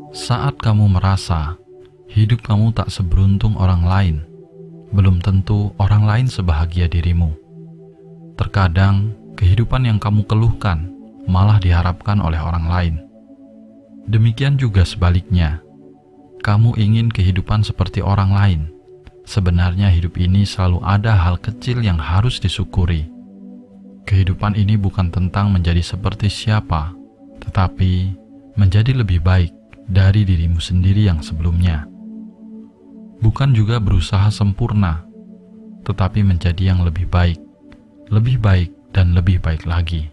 Saat kamu merasa hidup kamu tak seberuntung orang lain, belum tentu orang lain sebahagia dirimu. Terkadang, kehidupan yang kamu keluhkan malah diharapkan oleh orang lain. Demikian juga sebaliknya, kamu ingin kehidupan seperti orang lain. Sebenarnya hidup ini selalu ada hal kecil yang harus disyukuri. Kehidupan ini bukan tentang menjadi seperti siapa, tetapi menjadi lebih baik dari dirimu sendiri yang sebelumnya. Bukan juga berusaha sempurna, tetapi menjadi yang lebih baik dan lebih baik lagi.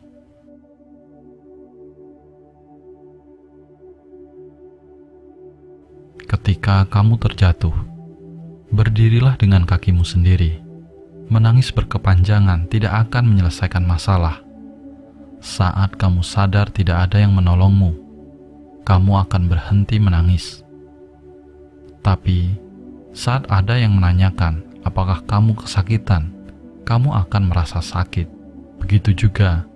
Ketika kamu terjatuh, berdirilah dengan kakimu sendiri. Menangis berkepanjangan tidak akan menyelesaikan masalah. Saat kamu sadar tidak ada yang menolongmu, kamu akan berhenti menangis. Tapi, saat ada yang menanyakan apakah kamu kesakitan, kamu akan merasa sakit. Begitu juga,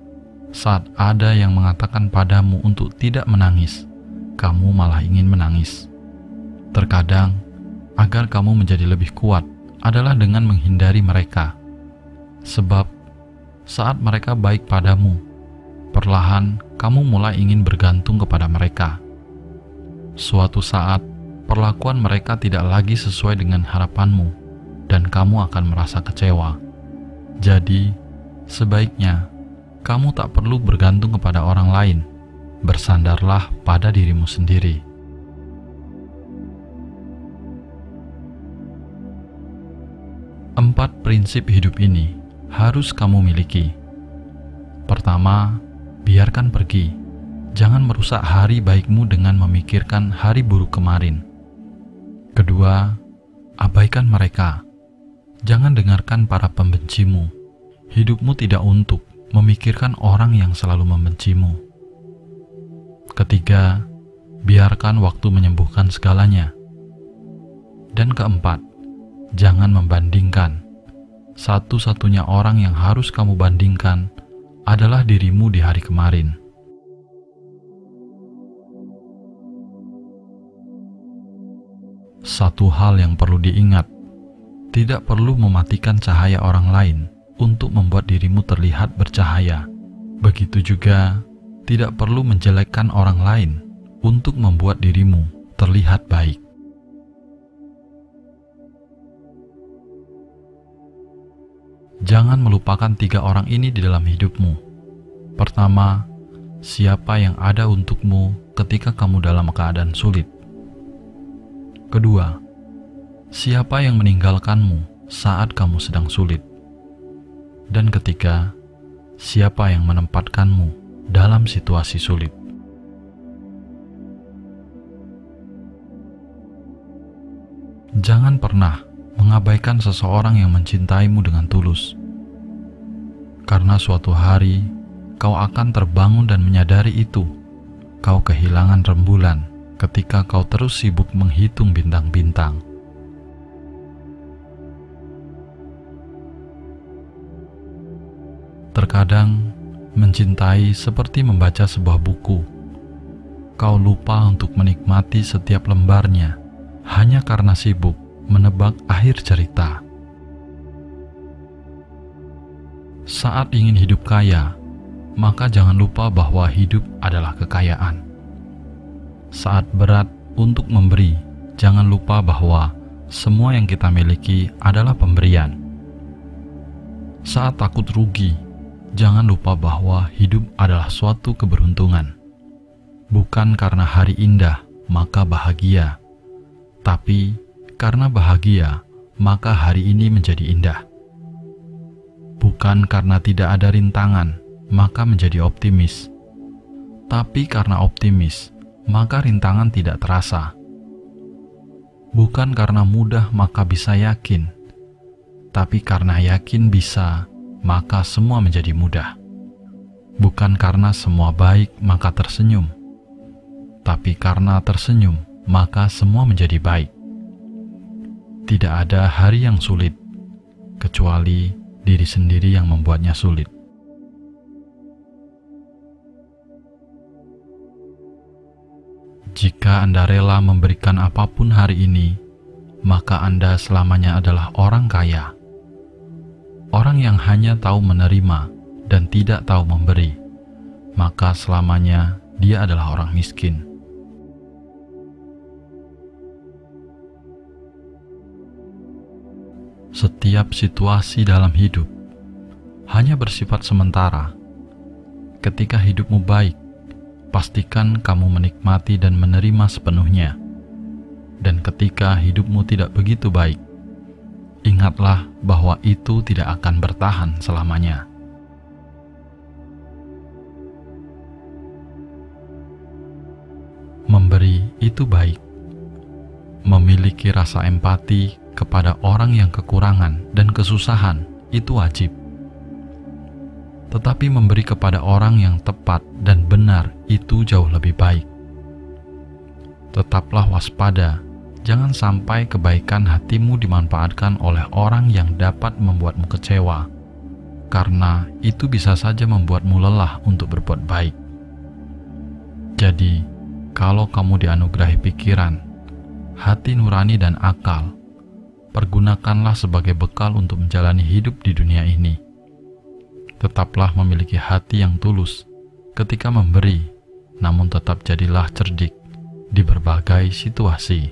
saat ada yang mengatakan padamu untuk tidak menangis, kamu malah ingin menangis. Terkadang, agar kamu menjadi lebih kuat adalah dengan menghindari mereka. Sebab, saat mereka baik padamu, perlahan kamu mulai ingin bergantung kepada mereka. Suatu saat, perlakuan mereka tidak lagi sesuai dengan harapanmu, dan kamu akan merasa kecewa. Jadi, sebaiknya kamu tak perlu bergantung kepada orang lain. Bersandarlah pada dirimu sendiri. Empat prinsip hidup ini harus kamu miliki. Pertama, biarkan pergi. Jangan merusak hari baikmu dengan memikirkan hari buruk kemarin. Kedua, abaikan mereka. Jangan dengarkan para pembencimu. Hidupmu tidak untuk memikirkan orang yang selalu membencimu. Ketiga, biarkan waktu menyembuhkan segalanya. Dan keempat, jangan membandingkan. Satu-satunya orang yang harus kamu bandingkan adalah dirimu di hari kemarin. Satu hal yang perlu diingat, tidak perlu mematikan cahaya orang lain untuk membuat dirimu terlihat bercahaya. Begitu juga, tidak perlu menjelekkan orang lain untuk membuat dirimu terlihat baik. Jangan melupakan 3 orang ini di dalam hidupmu. Pertama, siapa yang ada untukmu ketika kamu dalam keadaan sulit. Kedua, siapa yang meninggalkanmu saat kamu sedang sulit. Dan ketiga, siapa yang menempatkanmu dalam situasi sulit. Jangan pernah mengabaikan seseorang yang mencintaimu dengan tulus. Karena suatu hari, kau akan terbangun dan menyadari itu. Kau kehilangan rembulan ketika kau terus sibuk menghitung bintang-bintang. Terkadang, mencintai seperti membaca sebuah buku. Kau lupa untuk menikmati setiap lembarnya, hanya karena sibuk menebak akhir cerita. Saat ingin hidup kaya, maka jangan lupa bahwa hidup adalah kekayaan. Saat berat untuk memberi, jangan lupa bahwa semua yang kita miliki adalah pemberian. Saat takut rugi, jangan lupa bahwa hidup adalah suatu keberuntungan. Bukan karena hari indah, maka bahagia. Tapi, karena bahagia, maka hari ini menjadi indah. Bukan karena tidak ada rintangan, maka menjadi optimis. Tapi karena optimis, maka rintangan tidak terasa. Bukan karena mudah, maka bisa yakin. Tapi karena yakin bisa, maka semua menjadi mudah. Bukan karena semua baik, maka tersenyum. Tapi karena tersenyum, maka semua menjadi baik. Tidak ada hari yang sulit, kecuali diri sendiri yang membuatnya sulit. Jika Anda rela memberikan apapun hari ini, maka Anda selamanya adalah orang kaya. Orang yang hanya tahu menerima dan tidak tahu memberi, maka selamanya dia adalah orang miskin. Setiap situasi dalam hidup hanya bersifat sementara. Ketika hidupmu baik, pastikan kamu menikmati dan menerima sepenuhnya. Dan ketika hidupmu tidak begitu baik, ingatlah bahwa itu tidak akan bertahan selamanya. Memberi itu baik. Memiliki rasa empati kepada orang yang kekurangan dan kesusahan itu wajib. Tetapi memberi kepada orang yang tepat dan benar itu jauh lebih baik. Tetaplah waspada, jangan sampai kebaikan hatimu dimanfaatkan oleh orang yang dapat membuatmu kecewa, karena itu bisa saja membuatmu lelah untuk berbuat baik. Jadi, kalau kamu dianugerahi pikiran, hati nurani dan akal, pergunakanlah sebagai bekal untuk menjalani hidup di dunia ini. Tetaplah memiliki hati yang tulus ketika memberi, namun tetap jadilah cerdik di berbagai situasi.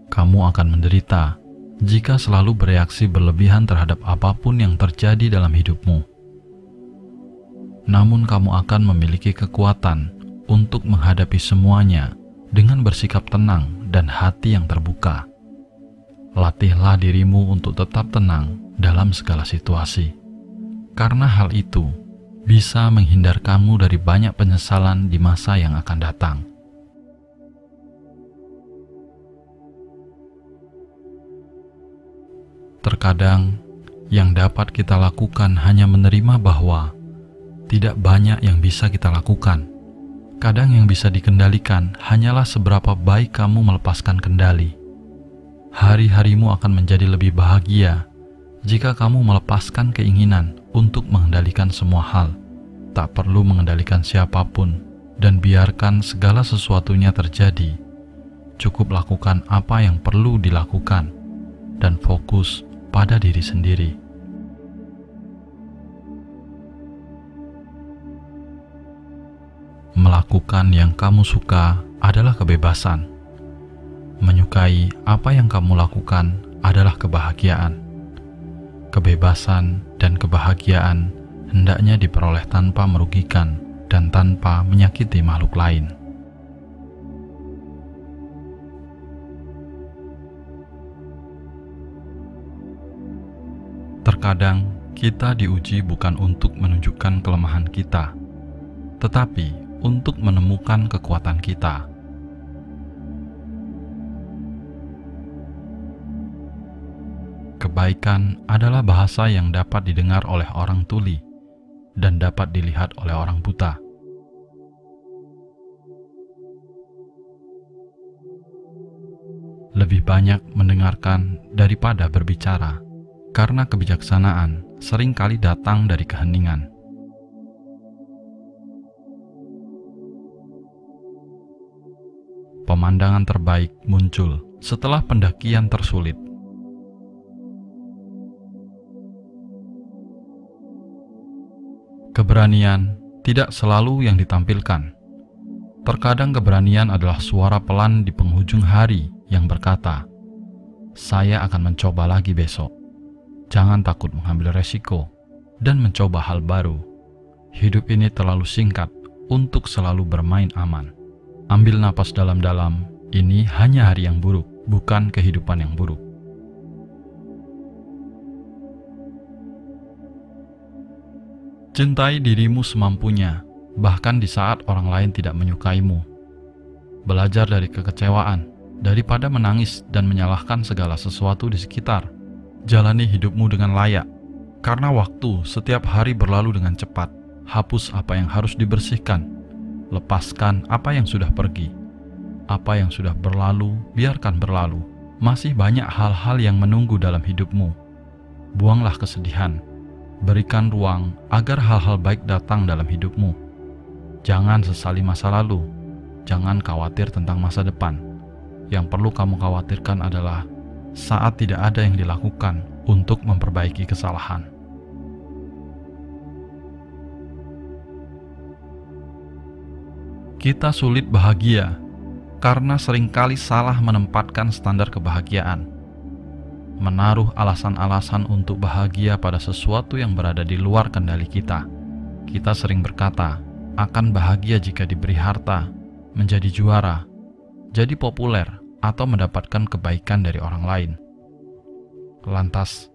Kamu akan menderita jika selalu bereaksi berlebihan terhadap apapun yang terjadi dalam hidupmu. Namun kamu akan memiliki kekuatan untuk menghadapi semuanya dengan bersikap tenang dan hati yang terbuka. Latihlah dirimu untuk tetap tenang dalam segala situasi, karena hal itu bisa menghindarkanmu dari banyak penyesalan di masa yang akan datang. Terkadang, yang dapat kita lakukan hanya menerima bahwa tidak banyak yang bisa kita lakukan. Kadang yang bisa dikendalikan hanyalah seberapa baik kamu melepaskan kendali. Hari-harimu akan menjadi lebih bahagia jika kamu melepaskan keinginan untuk mengendalikan semua hal. Tak perlu mengendalikan siapapun dan biarkan segala sesuatunya terjadi. Cukup lakukan apa yang perlu dilakukan dan fokus pada diri sendiri. Melakukan yang kamu suka adalah kebebasan. Menyukai apa yang kamu lakukan adalah kebahagiaan. Kebebasan dan kebahagiaan hendaknya diperoleh tanpa merugikan dan tanpa menyakiti makhluk lain. Terkadang kita diuji bukan untuk menunjukkan kelemahan kita, tetapi untuk menemukan kekuatan kita. Kebaikan adalah bahasa yang dapat didengar oleh orang tuli dan dapat dilihat oleh orang buta. Lebih banyak mendengarkan daripada berbicara, karena kebijaksanaan seringkali datang dari keheningan. Pemandangan terbaik muncul setelah pendakian tersulit. Keberanian tidak selalu yang ditampilkan. Terkadang keberanian adalah suara pelan di penghujung hari yang berkata, "Saya akan mencoba lagi besok." Jangan takut mengambil resiko dan mencoba hal baru. Hidup ini terlalu singkat untuk selalu bermain aman. Ambil napas dalam-dalam, ini hanya hari yang buruk, bukan kehidupan yang buruk. Cintai dirimu semampunya, bahkan di saat orang lain tidak menyukaimu. Belajar dari kekecewaan, daripada menangis dan menyalahkan segala sesuatu di sekitar. Jalani hidupmu dengan layak, karena waktu setiap hari berlalu dengan cepat. Hapus apa yang harus dibersihkan, lepaskan apa yang sudah pergi. Apa yang sudah berlalu, biarkan berlalu. Masih banyak hal-hal yang menunggu dalam hidupmu. Buanglah kesedihan, Berikan ruang agar hal-hal baik datang dalam hidupmu. Jangan sesali masa lalu. Jangan khawatir tentang masa depan. Yang perlu kamu khawatirkan adalah saat tidak ada yang dilakukan untuk memperbaiki kesalahan. Kita sulit bahagia karena seringkali salah menempatkan standar kebahagiaan. Menaruh alasan-alasan untuk bahagia pada sesuatu yang berada di luar kendali kita. Kita sering berkata, akan bahagia jika diberi harta, menjadi juara, jadi populer, atau mendapatkan kebaikan dari orang lain. Lantas,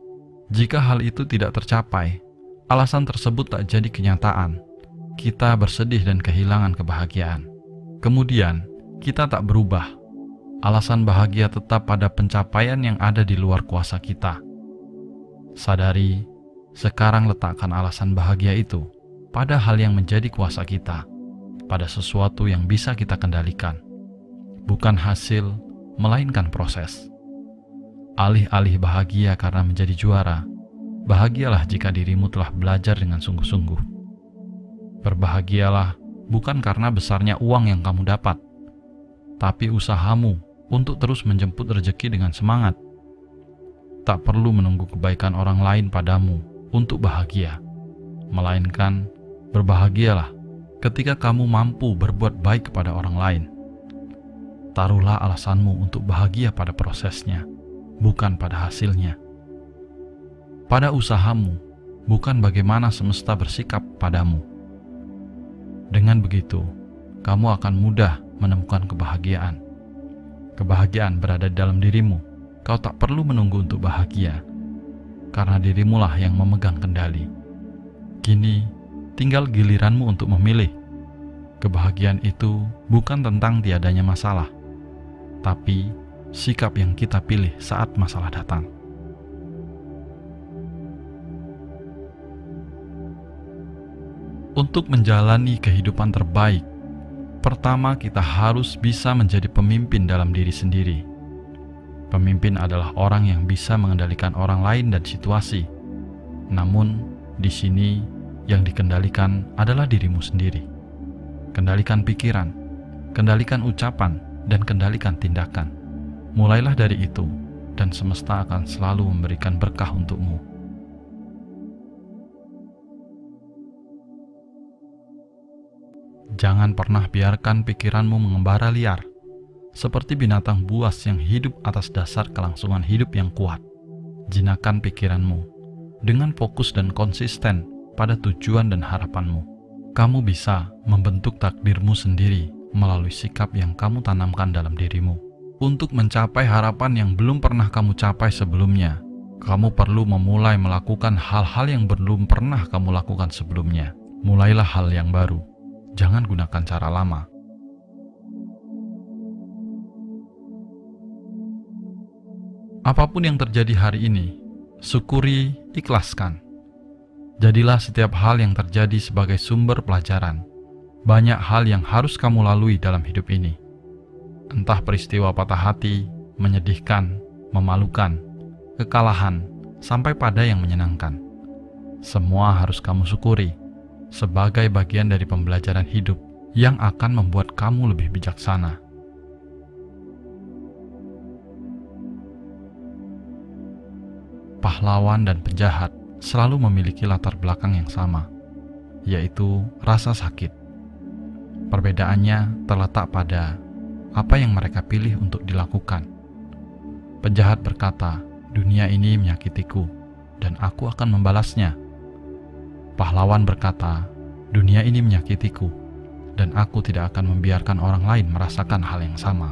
jika hal itu tidak tercapai, alasan tersebut tak jadi kenyataan, kita bersedih dan kehilangan kebahagiaan. Kemudian, kita tak berubah. Alasan bahagia tetap pada pencapaian yang ada di luar kuasa kita. Sadari, sekarang letakkan alasan bahagia itu pada hal yang menjadi kuasa kita, pada sesuatu yang bisa kita kendalikan. Bukan hasil, melainkan proses. Alih-alih bahagia karena menjadi juara, bahagialah jika dirimu telah belajar dengan sungguh-sungguh. Berbahagialah bukan karena besarnya uang yang kamu dapat, tapi usahamu untuk terus menjemput rezeki dengan semangat. Tak perlu menunggu kebaikan orang lain padamu untuk bahagia, melainkan berbahagialah ketika kamu mampu berbuat baik kepada orang lain. Taruhlah alasanmu untuk bahagia pada prosesnya, bukan pada hasilnya. Pada usahamu, bukan bagaimana semesta bersikap padamu. Dengan begitu, kamu akan mudah menemukan kebahagiaan. Kebahagiaan berada di dalam dirimu. Kau tak perlu menunggu untuk bahagia, karena dirimulah yang memegang kendali. Kini, tinggal giliranmu untuk memilih. Kebahagiaan itu bukan tentang tiadanya masalah, tapi sikap yang kita pilih saat masalah datang. Untuk menjalani kehidupan terbaik, pertama, kita harus bisa menjadi pemimpin dalam diri sendiri. Pemimpin adalah orang yang bisa mengendalikan orang lain dan situasi. Namun, di sini yang dikendalikan adalah dirimu sendiri. Kendalikan pikiran, kendalikan ucapan, dan kendalikan tindakan. Mulailah dari itu, dan semesta akan selalu memberikan berkah untukmu. Jangan pernah biarkan pikiranmu mengembara liar, seperti binatang buas yang hidup atas dasar kelangsungan hidup yang kuat. Jinakkan pikiranmu dengan fokus dan konsisten pada tujuan dan harapanmu. Kamu bisa membentuk takdirmu sendiri melalui sikap yang kamu tanamkan dalam dirimu. Untuk mencapai harapan yang belum pernah kamu capai sebelumnya, kamu perlu memulai melakukan hal-hal yang belum pernah kamu lakukan sebelumnya. Mulailah hal yang baru. Jangan gunakan cara lama. Apapun yang terjadi hari ini, syukuri, ikhlaskan. Jadilah setiap hal yang terjadi sebagai sumber pelajaran. Banyak hal yang harus kamu lalui dalam hidup ini. Entah peristiwa patah hati, menyedihkan, memalukan, kekalahan, sampai pada yang menyenangkan. Semua harus kamu syukuri sebagai bagian dari pembelajaran hidup yang akan membuat kamu lebih bijaksana. Pahlawan dan penjahat selalu memiliki latar belakang yang sama, yaitu rasa sakit. Perbedaannya terletak pada apa yang mereka pilih untuk dilakukan. Penjahat berkata, "Dunia ini menyakitiku, dan aku akan membalasnya." Pahlawan berkata, "Dunia ini menyakitiku, dan aku tidak akan membiarkan orang lain merasakan hal yang sama."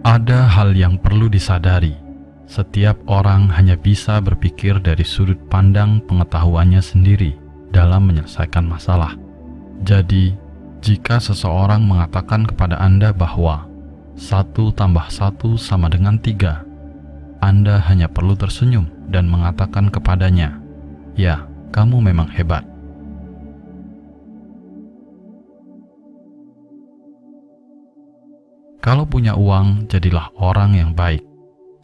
Ada hal yang perlu disadari. Setiap orang hanya bisa berpikir dari sudut pandang pengetahuannya sendiri dalam menyelesaikan masalah. Jadi, jika seseorang mengatakan kepada Anda bahwa 1 tambah 1 sama dengan 3, Anda hanya perlu tersenyum dan mengatakan kepadanya, "Ya, kamu memang hebat." Kalau punya uang, jadilah orang yang baik.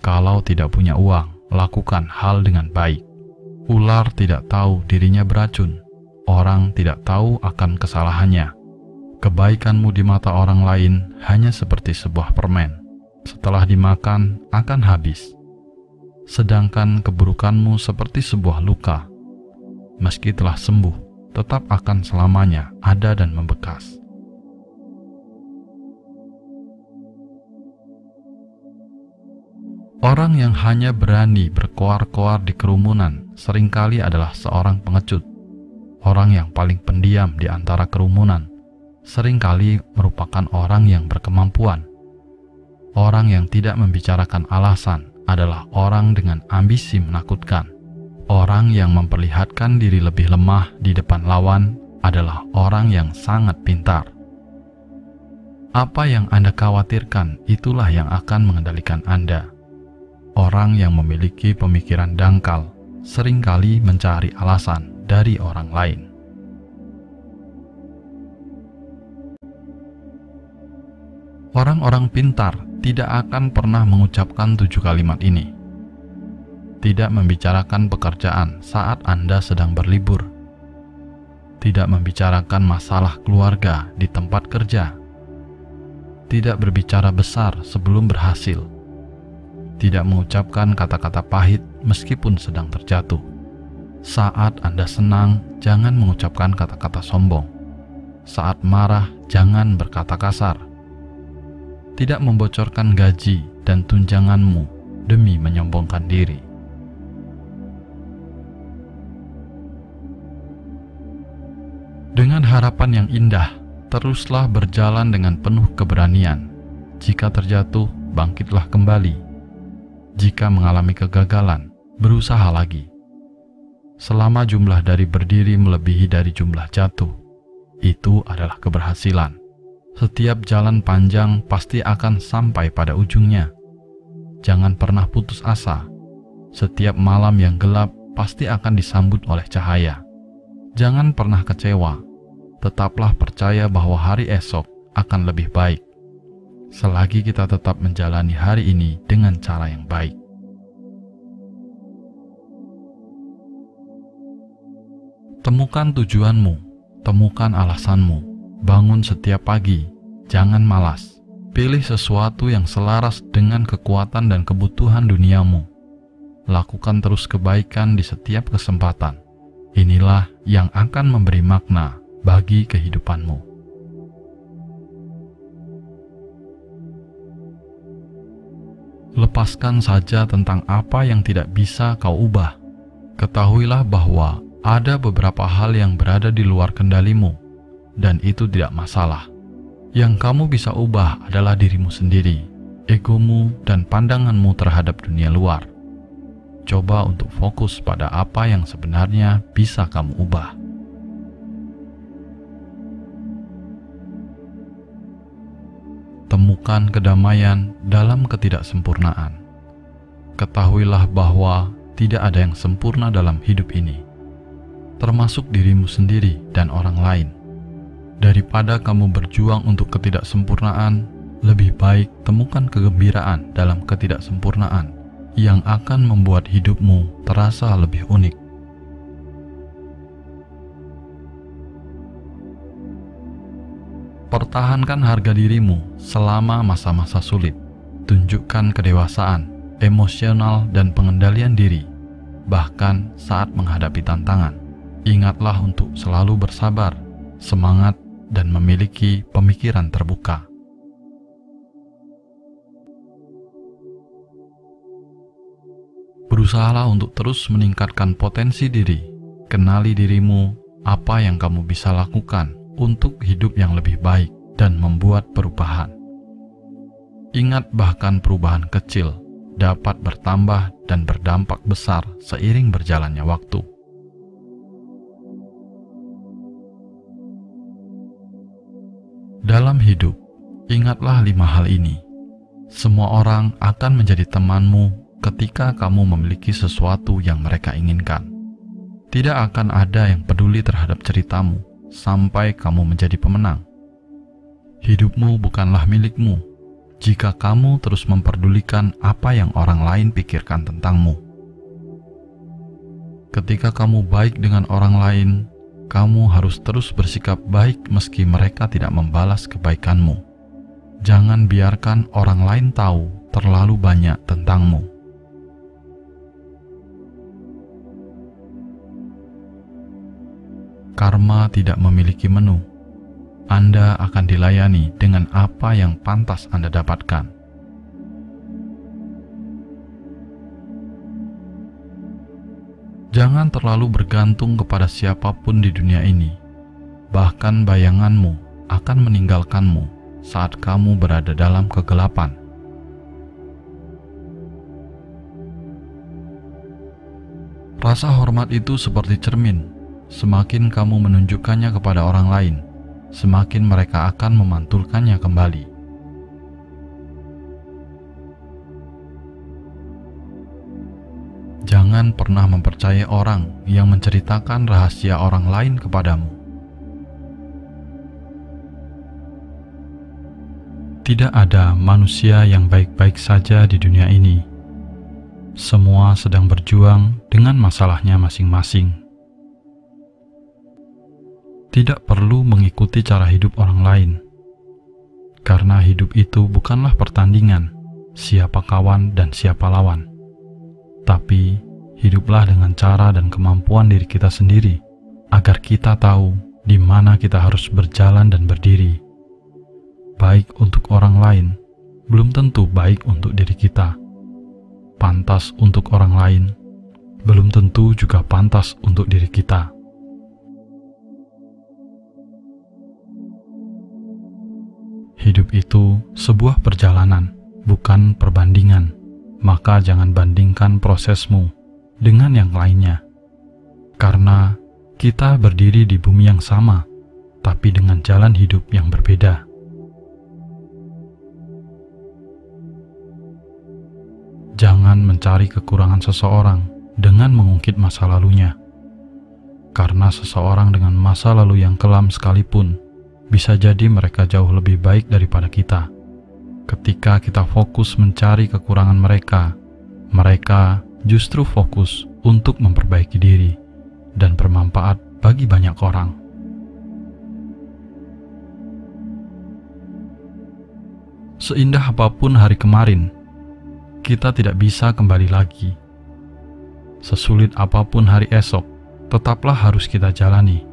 Kalau tidak punya uang, lakukan hal dengan baik. Ular tidak tahu dirinya beracun. Orang tidak tahu akan kesalahannya. Kebaikanmu di mata orang lain hanya seperti sebuah permen. Setelah dimakan, akan habis. Sedangkan keburukanmu seperti sebuah luka. Meski telah sembuh, tetap akan selamanya ada dan membekas. Orang yang hanya berani berkoar-koar di kerumunan seringkali adalah seorang pengecut. Orang yang paling pendiam di antara kerumunan seringkali merupakan orang yang berkemampuan. Orang yang tidak membicarakan alasan adalah orang dengan ambisi menakutkan. Orang yang memperlihatkan diri lebih lemah di depan lawan adalah orang yang sangat pintar. Apa yang Anda khawatirkan, itulah yang akan mengendalikan Anda. Orang yang memiliki pemikiran dangkal seringkali mencari alasan dari orang lain. Orang-orang pintar tidak akan pernah mengucapkan 7 kalimat ini. Tidak membicarakan pekerjaan saat Anda sedang berlibur. Tidak membicarakan masalah keluarga di tempat kerja. Tidak berbicara besar sebelum berhasil. Tidak mengucapkan kata-kata pahit meskipun sedang terjatuh. Saat Anda senang, jangan mengucapkan kata-kata sombong. Saat marah, jangan berkata kasar. Tidak membocorkan gaji dan tunjanganmu demi menyombongkan diri. Dengan harapan yang indah, teruslah berjalan dengan penuh keberanian. Jika terjatuh, bangkitlah kembali. Jika mengalami kegagalan, berusaha lagi. Selama jumlah dari berdiri melebihi dari jumlah jatuh, itu adalah keberhasilan. Setiap jalan panjang pasti akan sampai pada ujungnya. Jangan pernah putus asa. Setiap malam yang gelap pasti akan disambut oleh cahaya. Jangan pernah kecewa. Tetaplah percaya bahwa hari esok akan lebih baik. Selagi kita tetap menjalani hari ini dengan cara yang baik. Temukan tujuanmu, temukan alasanmu, bangun setiap pagi, jangan malas. Pilih sesuatu yang selaras dengan kekuatan dan kebutuhan duniamu. Lakukan terus kebaikan di setiap kesempatan. Inilah yang akan memberi makna bagi kehidupanmu. Lepaskan saja tentang apa yang tidak bisa kau ubah. Ketahuilah bahwa ada beberapa hal yang berada di luar kendalimu, dan itu tidak masalah. Yang kamu bisa ubah adalah dirimu sendiri, egomu, dan pandanganmu terhadap dunia luar. Coba untuk fokus pada apa yang sebenarnya bisa kamu ubah. Temukan kedamaian dalam ketidaksempurnaan. Ketahuilah bahwa tidak ada yang sempurna dalam hidup ini, termasuk dirimu sendiri dan orang lain. Daripada kamu berjuang untuk ketidaksempurnaan, lebih baik temukan kegembiraan dalam ketidaksempurnaan yang akan membuat hidupmu terasa lebih unik. Pertahankan harga dirimu selama masa-masa sulit. Tunjukkan kedewasaan, emosional, dan pengendalian diri, bahkan saat menghadapi tantangan. Ingatlah untuk selalu bersabar, semangat, dan memiliki pemikiran terbuka. Berusahalah untuk terus meningkatkan potensi diri. Kenali dirimu, apa yang kamu bisa lakukan untuk hidup yang lebih baik dan membuat perubahan. Ingat, bahkan perubahan kecil dapat bertambah dan berdampak besar seiring berjalannya waktu. Dalam hidup, ingatlah 5 hal ini. Semua orang akan menjadi temanmu ketika kamu memiliki sesuatu yang mereka inginkan. Tidak akan ada yang peduli terhadap ceritamu sampai kamu menjadi pemenang. Hidupmu bukanlah milikmu, jika kamu terus memperdulikan apa yang orang lain pikirkan tentangmu. Ketika kamu baik dengan orang lain, kamu harus terus bersikap baik meski mereka tidak membalas kebaikanmu. Jangan biarkan orang lain tahu terlalu banyak tentangmu. Karma tidak memiliki menu. Anda akan dilayani dengan apa yang pantas Anda dapatkan. Jangan terlalu bergantung kepada siapapun di dunia ini. Bahkan bayanganmu akan meninggalkanmu saat kamu berada dalam kegelapan. Rasa hormat itu seperti cermin. Semakin kamu menunjukkannya kepada orang lain, semakin mereka akan memantulkannya kembali. Jangan pernah mempercayai orang yang menceritakan rahasia orang lain kepadamu. Tidak ada manusia yang baik-baik saja di dunia ini. Semua sedang berjuang dengan masalahnya masing-masing. Tidak perlu mengikuti cara hidup orang lain, karena hidup itu bukanlah pertandingan siapa kawan dan siapa lawan. Tapi hiduplah dengan cara dan kemampuan diri kita sendiri, agar kita tahu di mana kita harus berjalan dan berdiri. Baik untuk orang lain, belum tentu baik untuk diri kita. Pantas untuk orang lain, belum tentu juga pantas untuk diri kita. Hidup itu sebuah perjalanan, bukan perbandingan. Maka jangan bandingkan prosesmu dengan yang lainnya. Karena kita berdiri di bumi yang sama, tapi dengan jalan hidup yang berbeda. Jangan mencari kekurangan seseorang dengan mengungkit masa lalunya. Karena seseorang dengan masa lalu yang kelam sekalipun, bisa jadi mereka jauh lebih baik daripada kita. Ketika kita fokus mencari kekurangan mereka, mereka justru fokus untuk memperbaiki diri dan bermanfaat bagi banyak orang. Seindah apapun hari kemarin, kita tidak bisa kembali lagi. Sesulit apapun hari esok, tetaplah harus kita jalani.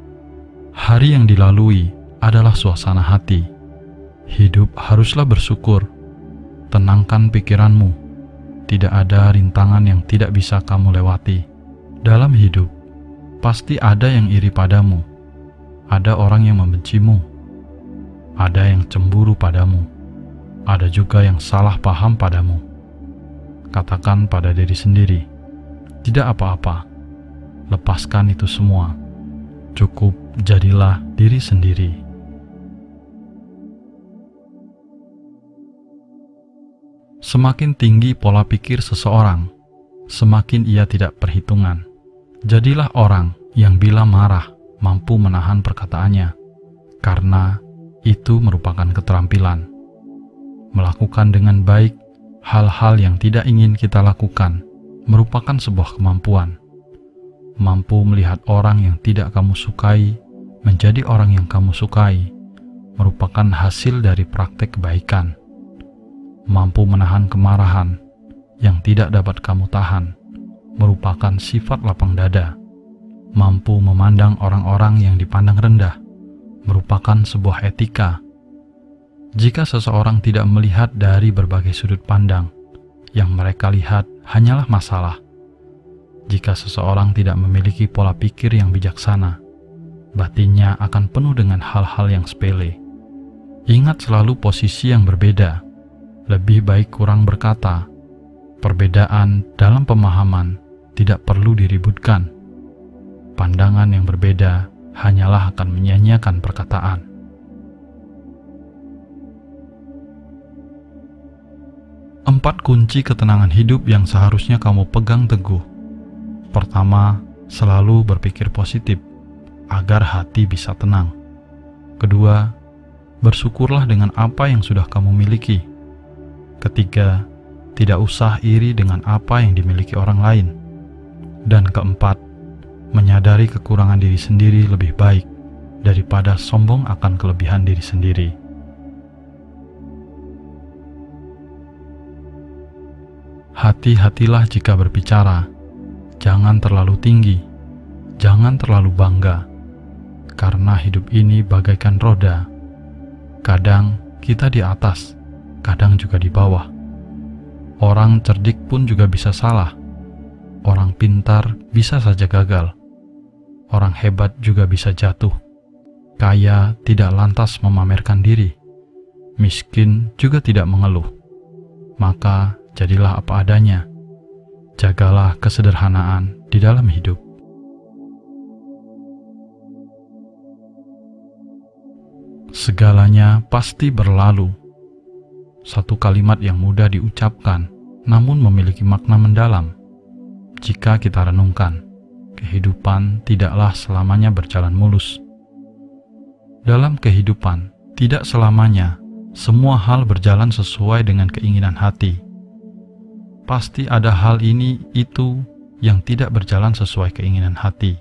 Hari yang dilalui adalah suasana hati. Hidup haruslah bersyukur. Tenangkan pikiranmu. Tidak ada rintangan yang tidak bisa kamu lewati. Dalam hidup, pasti ada yang iri padamu. Ada orang yang membencimu. Ada yang cemburu padamu. Ada juga yang salah paham padamu. Katakan pada diri sendiri, tidak apa-apa. Lepaskan itu semua. Cukup jadilah diri sendiri. Semakin tinggi pola pikir seseorang, semakin ia tidak perhitungan. Jadilah orang yang bila marah mampu menahan perkataannya, karena itu merupakan keterampilan. Melakukan dengan baik hal-hal yang tidak ingin kita lakukan merupakan sebuah kemampuan. Mampu melihat orang yang tidak kamu sukai menjadi orang yang kamu sukai merupakan hasil dari praktek kebaikan. Mampu menahan kemarahan yang tidak dapat kamu tahan merupakan sifat lapang dada. Mampu memandang orang-orang yang dipandang rendah merupakan sebuah etika. Jika seseorang tidak melihat dari berbagai sudut pandang, yang mereka lihat hanyalah masalah. Jika seseorang tidak memiliki pola pikir yang bijaksana, batinnya akan penuh dengan hal-hal yang sepele. Ingat selalu posisi yang berbeda. Lebih baik kurang berkata. Perbedaan dalam pemahaman tidak perlu diributkan. Pandangan yang berbeda hanyalah akan menyia-nyiakan perkataan. Empat kunci ketenangan hidup yang seharusnya kamu pegang teguh. Pertama, selalu berpikir positif agar hati bisa tenang. Kedua, bersyukurlah dengan apa yang sudah kamu miliki. Ketiga, tidak usah iri dengan apa yang dimiliki orang lain. Dan keempat, menyadari kekurangan diri sendiri lebih baik daripada sombong akan kelebihan diri sendiri. Hati-hatilah jika berbicara, jangan terlalu tinggi, jangan terlalu bangga, karena hidup ini bagaikan roda. Kadang kita di atas, kadang juga di bawah. Orang cerdik pun juga bisa salah. Orang pintar bisa saja gagal. Orang hebat juga bisa jatuh. Kaya tidak lantas memamerkan diri. Miskin juga tidak mengeluh. Maka jadilah apa adanya. Jagalah kesederhanaan di dalam hidup. Segalanya pasti berlalu. Satu kalimat yang mudah diucapkan, namun memiliki makna mendalam. Jika kita renungkan, kehidupan tidaklah selamanya berjalan mulus. Dalam kehidupan, tidak selamanya semua hal berjalan sesuai dengan keinginan hati. Pasti ada hal ini itu yang tidak berjalan sesuai keinginan hati.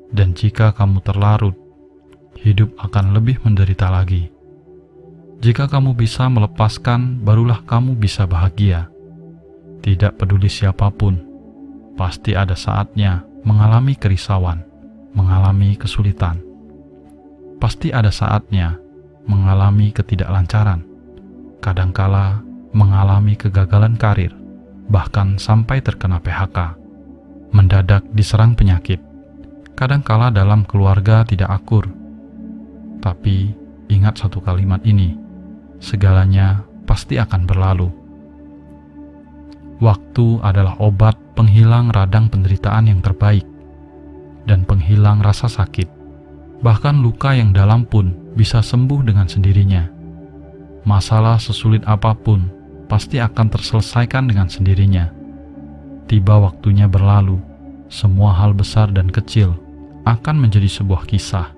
Dan jika kamu terlarut, hidup akan lebih menderita lagi. Jika kamu bisa melepaskan, barulah kamu bisa bahagia. Tidak peduli siapapun, pasti ada saatnya mengalami kerisauan, mengalami kesulitan. Pasti ada saatnya mengalami ketidaklancaran, kadangkala mengalami kegagalan karir, bahkan sampai terkena PHK, mendadak diserang penyakit, kadangkala dalam keluarga tidak akur. Tapi ingat satu kalimat ini, segalanya pasti akan berlalu. Waktu adalah obat penghilang radang penderitaan yang terbaik dan penghilang rasa sakit. Bahkan luka yang dalam pun bisa sembuh dengan sendirinya. Masalah sesulit apapun pasti akan terselesaikan dengan sendirinya. Tiba waktunya berlalu, semua hal besar dan kecil akan menjadi sebuah kisah.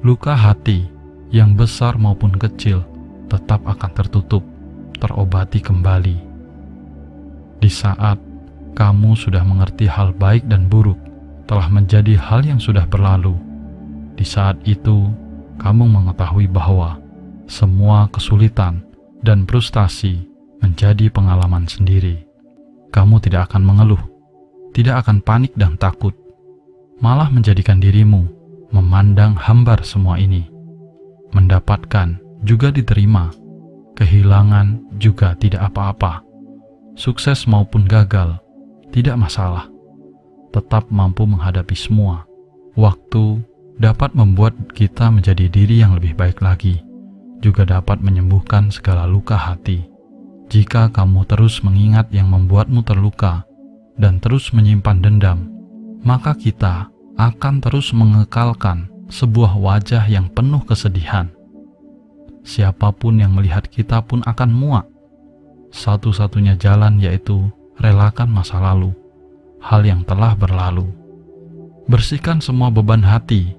Luka hati yang besar maupun kecil tetap akan tertutup, terobati kembali. Di saat kamu sudah mengerti hal baik dan buruk telah menjadi hal yang sudah berlalu, di saat itu kamu mengetahui bahwa semua kesulitan dan frustasi menjadi pengalaman sendiri. Kamu tidak akan mengeluh, tidak akan panik dan takut, malah menjadikan dirimu memandang hambar semua ini. Mendapatkan juga diterima, kehilangan juga tidak apa-apa. Sukses maupun gagal, tidak masalah. Tetap mampu menghadapi semua. Waktu dapat membuat kita menjadi diri yang lebih baik lagi, juga dapat menyembuhkan segala luka hati. Jika kamu terus mengingat yang membuatmu terluka dan terus menyimpan dendam, maka kita akan terus mengekalkan sebuah wajah yang penuh kesedihan. Siapapun yang melihat kita pun akan muak. Satu-satunya jalan yaitu relakan masa lalu, hal yang telah berlalu. Bersihkan semua beban hati,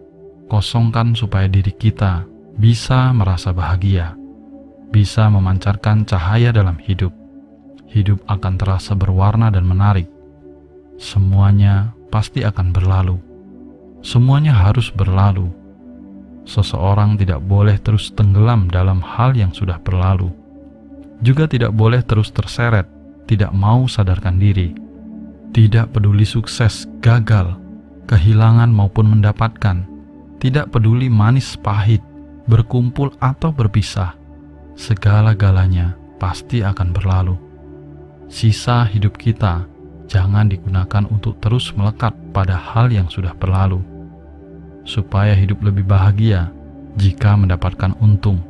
kosongkan supaya diri kita bisa merasa bahagia, bisa memancarkan cahaya dalam hidup. Hidup akan terasa berwarna dan menarik. Semuanya pasti akan berlalu. Semuanya harus berlalu. Seseorang tidak boleh terus tenggelam dalam hal yang sudah berlalu. Juga tidak boleh terus terseret, tidak mau sadarkan diri. Tidak peduli sukses, gagal, kehilangan maupun mendapatkan. Tidak peduli manis pahit, berkumpul atau berpisah. Segala-galanya pasti akan berlalu. Sisa hidup kita jangan digunakan untuk terus melekat pada hal yang sudah berlalu. Supaya hidup lebih bahagia, jika mendapatkan untung,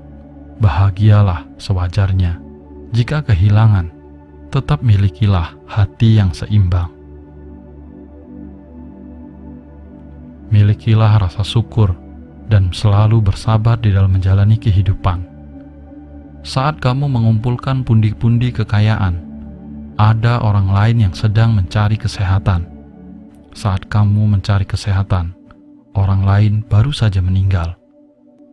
bahagialah sewajarnya. Jika kehilangan, tetap milikilah hati yang seimbang. Milikilah rasa syukur dan selalu bersabar di dalam menjalani kehidupan. Saat kamu mengumpulkan pundi-pundi kekayaan, ada orang lain yang sedang mencari kesehatan. Saat kamu mencari kesehatan, orang lain baru saja meninggal.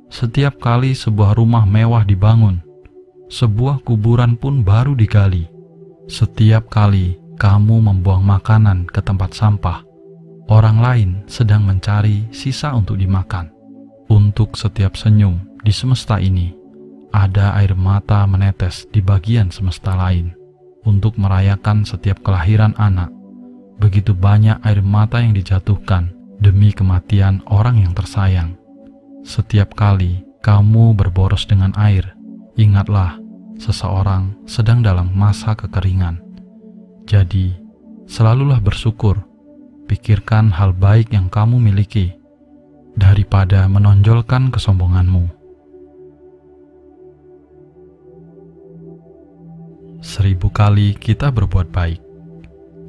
Setiap kali sebuah rumah mewah dibangun, sebuah kuburan pun baru digali. Setiap kali kamu membuang makanan ke tempat sampah, orang lain sedang mencari sisa untuk dimakan. Untuk setiap senyum di semesta ini, ada air mata menetes di bagian semesta lain. Untuk merayakan setiap kelahiran anak, begitu banyak air mata yang dijatuhkan demi kematian orang yang tersayang. Setiap kali kamu berboros dengan air, ingatlah seseorang sedang dalam masa kekeringan. Jadi, selalulah bersyukur, pikirkan hal baik yang kamu miliki, daripada menonjolkan kesombonganmu. 1000 kali kita berbuat baik,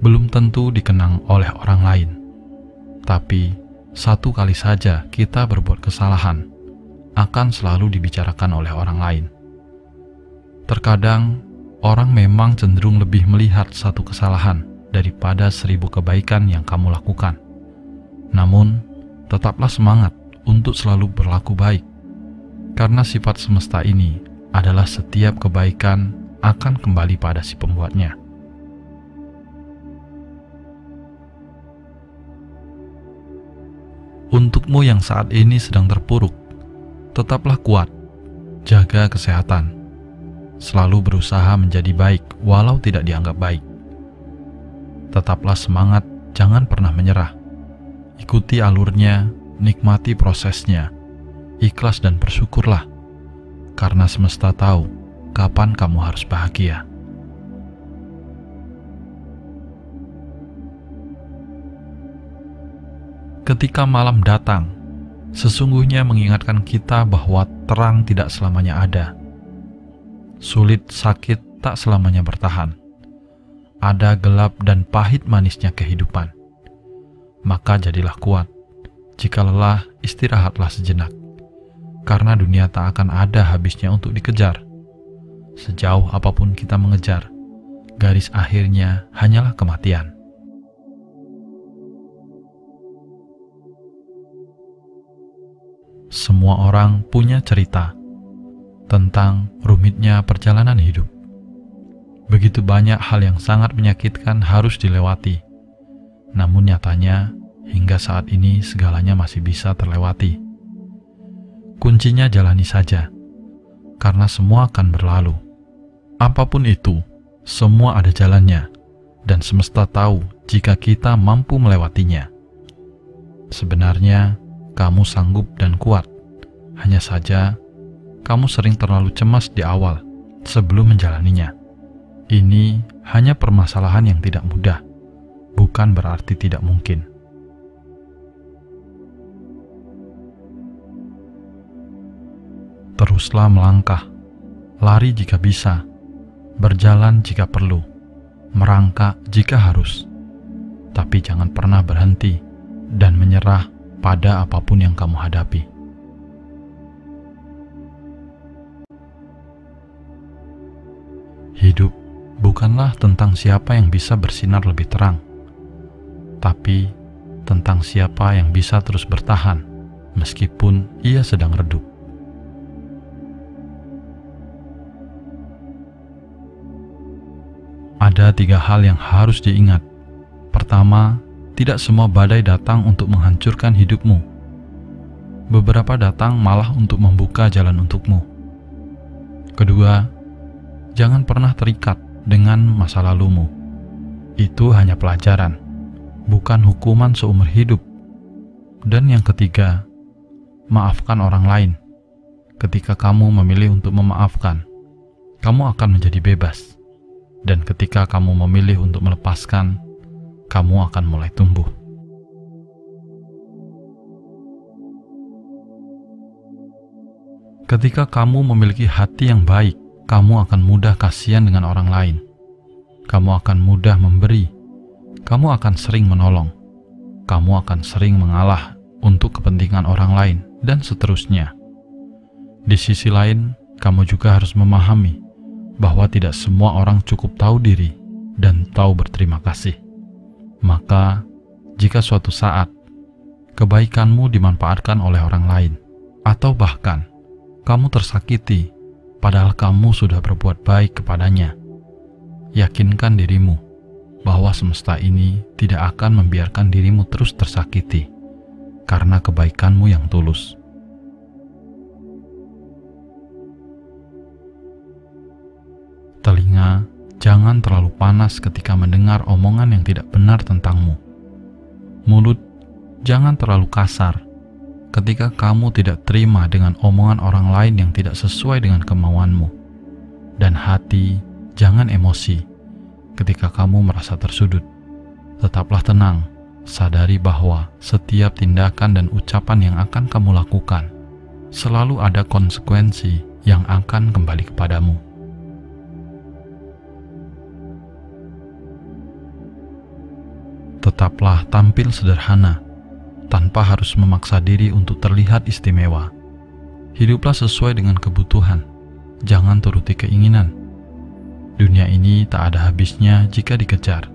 belum tentu dikenang oleh orang lain. Tapi, 1 kali saja kita berbuat kesalahan, akan selalu dibicarakan oleh orang lain. Terkadang, orang memang cenderung lebih melihat 1 kesalahan daripada 1000 kebaikan yang kamu lakukan. Namun, tetaplah semangat untuk selalu berlaku baik, karena sifat semesta ini adalah setiap kebaikan akan kembali pada si pembuatnya. Untukmu yang saat ini sedang terpuruk, tetaplah kuat, jaga kesehatan, selalu berusaha menjadi baik walau tidak dianggap baik. Tetaplah semangat, jangan pernah menyerah. Ikuti alurnya, nikmati prosesnya, ikhlas dan bersyukurlah, karena semesta tahu kapan kamu harus bahagia. Ketika malam datang, sesungguhnya mengingatkan kita bahwa terang tidak selamanya ada. Sulit, sakit tak selamanya bertahan. Ada gelap dan pahit manisnya kehidupan. Maka jadilah kuat. Jika lelah, istirahatlah sejenak. Karena dunia tak akan ada habisnya untuk dikejar. Sejauh apapun kita mengejar, garis akhirnya hanyalah kematian. Semua orang punya cerita tentang rumitnya perjalanan hidup. Begitu banyak hal yang sangat menyakitkan harus dilewati. Namun nyatanya, hingga saat ini segalanya masih bisa terlewati. Kuncinya jalani saja, karena semua akan berlalu. Apapun itu, semua ada jalannya, dan semesta tahu jika kita mampu melewatinya. Sebenarnya, kamu sanggup dan kuat. Hanya saja, kamu sering terlalu cemas di awal sebelum menjalaninya. Ini hanya permasalahan yang tidak mudah, bukan berarti tidak mungkin. Teruslah melangkah, lari jika bisa, berjalan jika perlu, merangkak jika harus. Tapi jangan pernah berhenti dan menyerah pada apapun yang kamu hadapi. Hidup bukanlah tentang siapa yang bisa bersinar lebih terang, tapi tentang siapa yang bisa terus bertahan meskipun ia sedang redup. Ada 3 hal yang harus diingat. Pertama, tidak semua badai datang untuk menghancurkan hidupmu. Beberapa datang malah untuk membuka jalan untukmu. Kedua, jangan pernah terikat dengan masa lalumu. Itu hanya pelajaran, bukan hukuman seumur hidup. Dan yang ketiga, maafkan orang lain. Ketika kamu memilih untuk memaafkan, kamu akan menjadi bebas. Dan ketika kamu memilih untuk melepaskan, kamu akan mulai tumbuh. Ketika kamu memiliki hati yang baik, kamu akan mudah kasihan dengan orang lain. Kamu akan mudah memberi. Kamu akan sering menolong. Kamu akan sering mengalah untuk kepentingan orang lain, dan seterusnya. Di sisi lain, kamu juga harus memahami bahwa tidak semua orang cukup tahu diri dan tahu berterima kasih. Maka, jika suatu saat kebaikanmu dimanfaatkan oleh orang lain, atau bahkan kamu tersakiti padahal kamu sudah berbuat baik kepadanya. Yakinkan dirimu bahwa semesta ini tidak akan membiarkan dirimu terus tersakiti karena kebaikanmu yang tulus. Telinga jangan terlalu panas ketika mendengar omongan yang tidak benar tentangmu. Mulut jangan terlalu kasar ketika kamu tidak terima dengan omongan orang lain yang tidak sesuai dengan kemauanmu. Dan hati jangan emosi ketika kamu merasa tersudut. Tetaplah tenang, sadari bahwa setiap tindakan dan ucapan yang akan kamu lakukan selalu ada konsekuensi yang akan kembali kepadamu. Tetaplah tampil sederhana, tanpa harus memaksa diri untuk terlihat istimewa. Hiduplah sesuai dengan kebutuhan, jangan turuti keinginan. Dunia ini tak ada habisnya jika dikejar.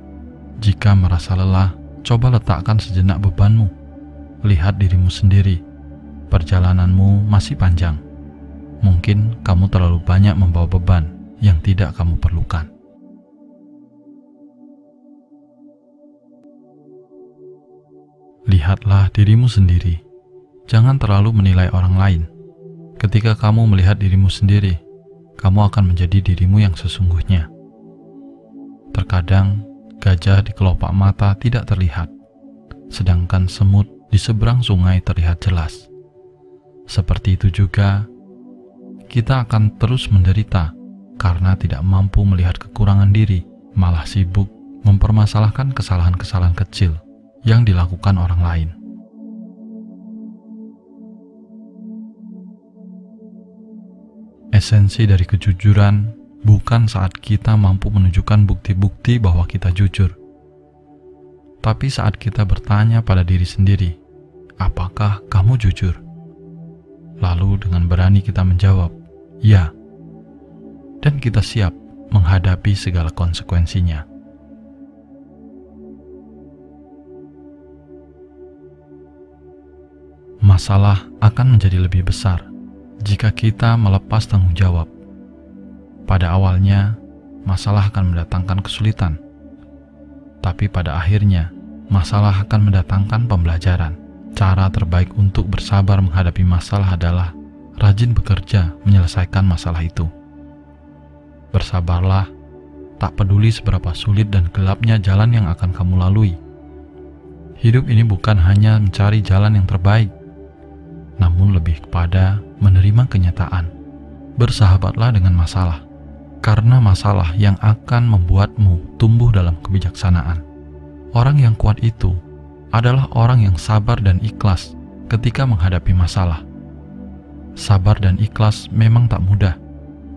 Jika merasa lelah, coba letakkan sejenak bebanmu. Lihat dirimu sendiri, perjalananmu masih panjang. Mungkin kamu terlalu banyak membawa beban yang tidak kamu perlukan. Lihatlah dirimu sendiri. Jangan terlalu menilai orang lain. Ketika kamu melihat dirimu sendiri, kamu akan menjadi dirimu yang sesungguhnya. Terkadang, gajah di kelopak mata tidak terlihat, sedangkan semut di seberang sungai terlihat jelas. Seperti itu juga, kita akan terus menderita karena tidak mampu melihat kekurangan diri, malah sibuk mempermasalahkan kesalahan-kesalahan kecil yang dilakukan orang lain. Esensi dari kejujuran bukan saat kita mampu menunjukkan bukti-bukti bahwa kita jujur, tapi saat kita bertanya pada diri sendiri, apakah kamu jujur? Lalu dengan berani kita menjawab, ya, dan kita siap menghadapi segala konsekuensinya. Masalah akan menjadi lebih besar jika kita melepas tanggung jawab. Pada awalnya, masalah akan mendatangkan kesulitan, tapi pada akhirnya, masalah akan mendatangkan pembelajaran. Cara terbaik untuk bersabar menghadapi masalah adalah rajin bekerja menyelesaikan masalah itu. Bersabarlah, tak peduli seberapa sulit dan gelapnya jalan yang akan kamu lalui. Hidup ini bukan hanya mencari jalan yang terbaik, namun lebih kepada menerima kenyataan. Bersahabatlah dengan masalah, karena masalah yang akan membuatmu tumbuh dalam kebijaksanaan. Orang yang kuat itu adalah orang yang sabar dan ikhlas ketika menghadapi masalah. Sabar dan ikhlas memang tak mudah,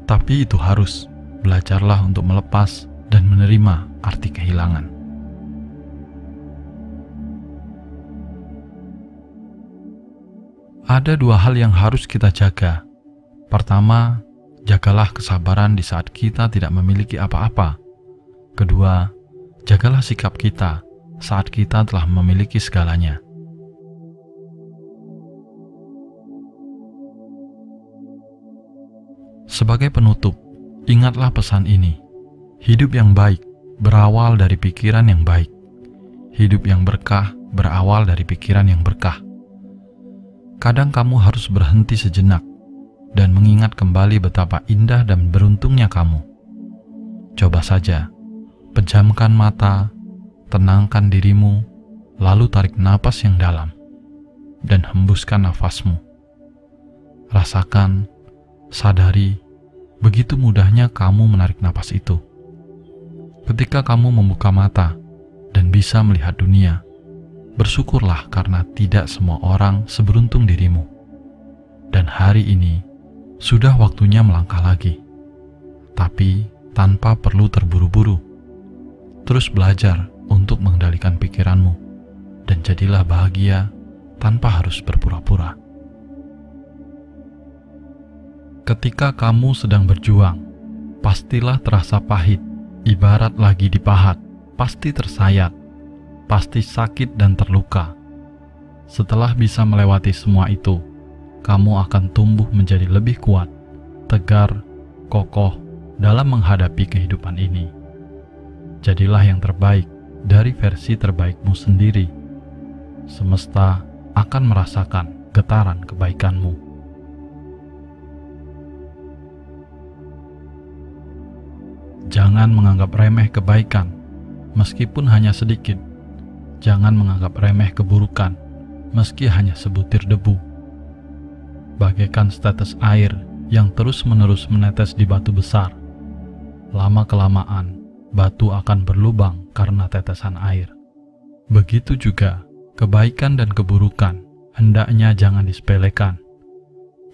tapi itu harus. Belajarlah untuk melepas dan menerima arti kehilangan. Ada dua hal yang harus kita jaga. Pertama, jagalah kesabaran di saat kita tidak memiliki apa-apa. Kedua, jagalah sikap kita saat kita telah memiliki segalanya. Sebagai penutup, ingatlah pesan ini. Hidup yang baik berawal dari pikiran yang baik. Hidup yang berkah berawal dari pikiran yang berkah. Kadang kamu harus berhenti sejenak dan mengingat kembali betapa indah dan beruntungnya kamu. Coba saja, pejamkan mata, tenangkan dirimu, lalu tarik napas yang dalam, dan hembuskan nafasmu. Rasakan, sadari, begitu mudahnya kamu menarik napas itu. Ketika kamu membuka mata dan bisa melihat dunia, bersyukurlah karena tidak semua orang seberuntung dirimu. Dan hari ini, sudah waktunya melangkah lagi. Tapi tanpa perlu terburu-buru. Terus belajar untuk mengendalikan pikiranmu. Dan jadilah bahagia tanpa harus berpura-pura. Ketika kamu sedang berjuang, pastilah terasa pahit. Ibarat lagi dipahat, pasti tersayat. Pasti sakit dan terluka. Setelah bisa melewati semua itu, kamu akan tumbuh menjadi lebih kuat, tegar, kokoh dalam menghadapi kehidupan ini. Jadilah yang terbaik dari versi terbaikmu sendiri. Semesta akan merasakan getaran kebaikanmu. Jangan menganggap remeh kebaikan, meskipun hanya sedikit. Jangan menganggap remeh keburukan, meski hanya sebutir debu. Bagaikan setetes air yang terus-menerus menetes di batu besar. Lama-kelamaan, batu akan berlubang karena tetesan air. Begitu juga, kebaikan dan keburukan hendaknya jangan disepelekan.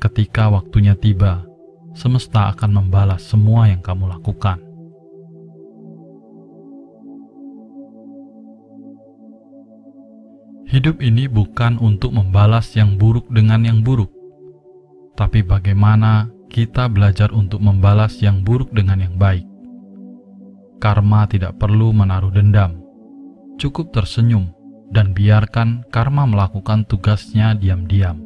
Ketika waktunya tiba, semesta akan membalas semua yang kamu lakukan. Hidup ini bukan untuk membalas yang buruk dengan yang buruk, tapi bagaimana kita belajar untuk membalas yang buruk dengan yang baik. Karma tidak perlu menaruh dendam, cukup tersenyum dan biarkan karma melakukan tugasnya diam-diam,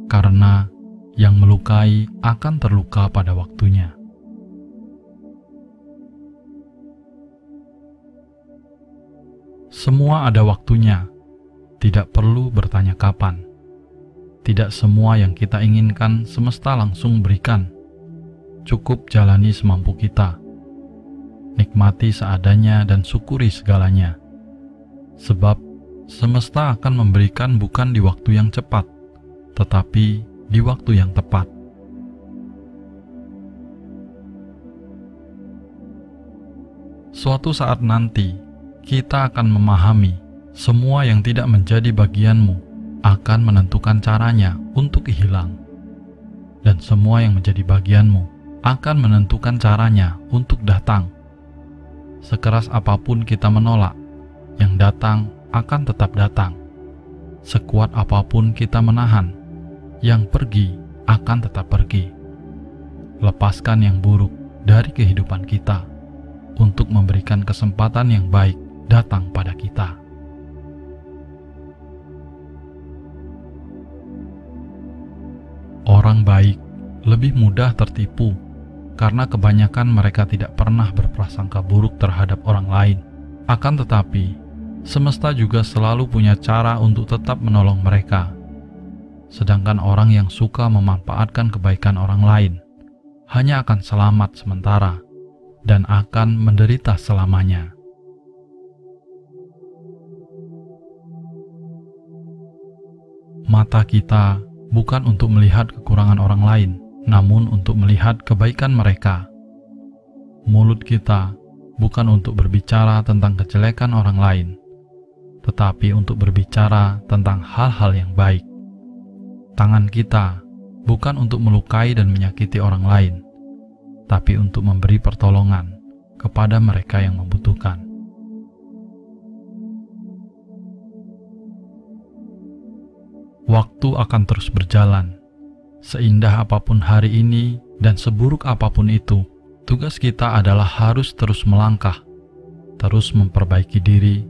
karena yang melukai akan terluka pada waktunya. Semua ada waktunya. Tidak perlu bertanya kapan. Tidak semua yang kita inginkan semesta langsung berikan. Cukup jalani semampu kita. Nikmati seadanya dan syukuri segalanya. Sebab semesta akan memberikan bukan di waktu yang cepat, tetapi di waktu yang tepat. Suatu saat nanti, kita akan memahami semua yang tidak menjadi bagianmu akan menentukan caranya untuk hilang. Dan semua yang menjadi bagianmu akan menentukan caranya untuk datang. Sekeras apapun kita menolak, yang datang akan tetap datang. Sekuat apapun kita menahan, yang pergi akan tetap pergi. Lepaskan yang buruk dari kehidupan kita untuk memberikan kesempatan yang baik datang pada kita. Orang baik lebih mudah tertipu karena kebanyakan mereka tidak pernah berprasangka buruk terhadap orang lain. Akan tetapi, semesta juga selalu punya cara untuk tetap menolong mereka. Sedangkan orang yang suka memanfaatkan kebaikan orang lain hanya akan selamat sementara dan akan menderita selamanya. Mata kita bukan untuk melihat kekurangan orang lain, namun untuk melihat kebaikan mereka. Mulut kita bukan untuk berbicara tentang kejelekan orang lain, tetapi untuk berbicara tentang hal-hal yang baik. Tangan kita bukan untuk melukai dan menyakiti orang lain, tapi untuk memberi pertolongan kepada mereka yang membutuhkan. Waktu akan terus berjalan. Seindah apapun hari ini dan seburuk apapun itu, tugas kita adalah harus terus melangkah, terus memperbaiki diri,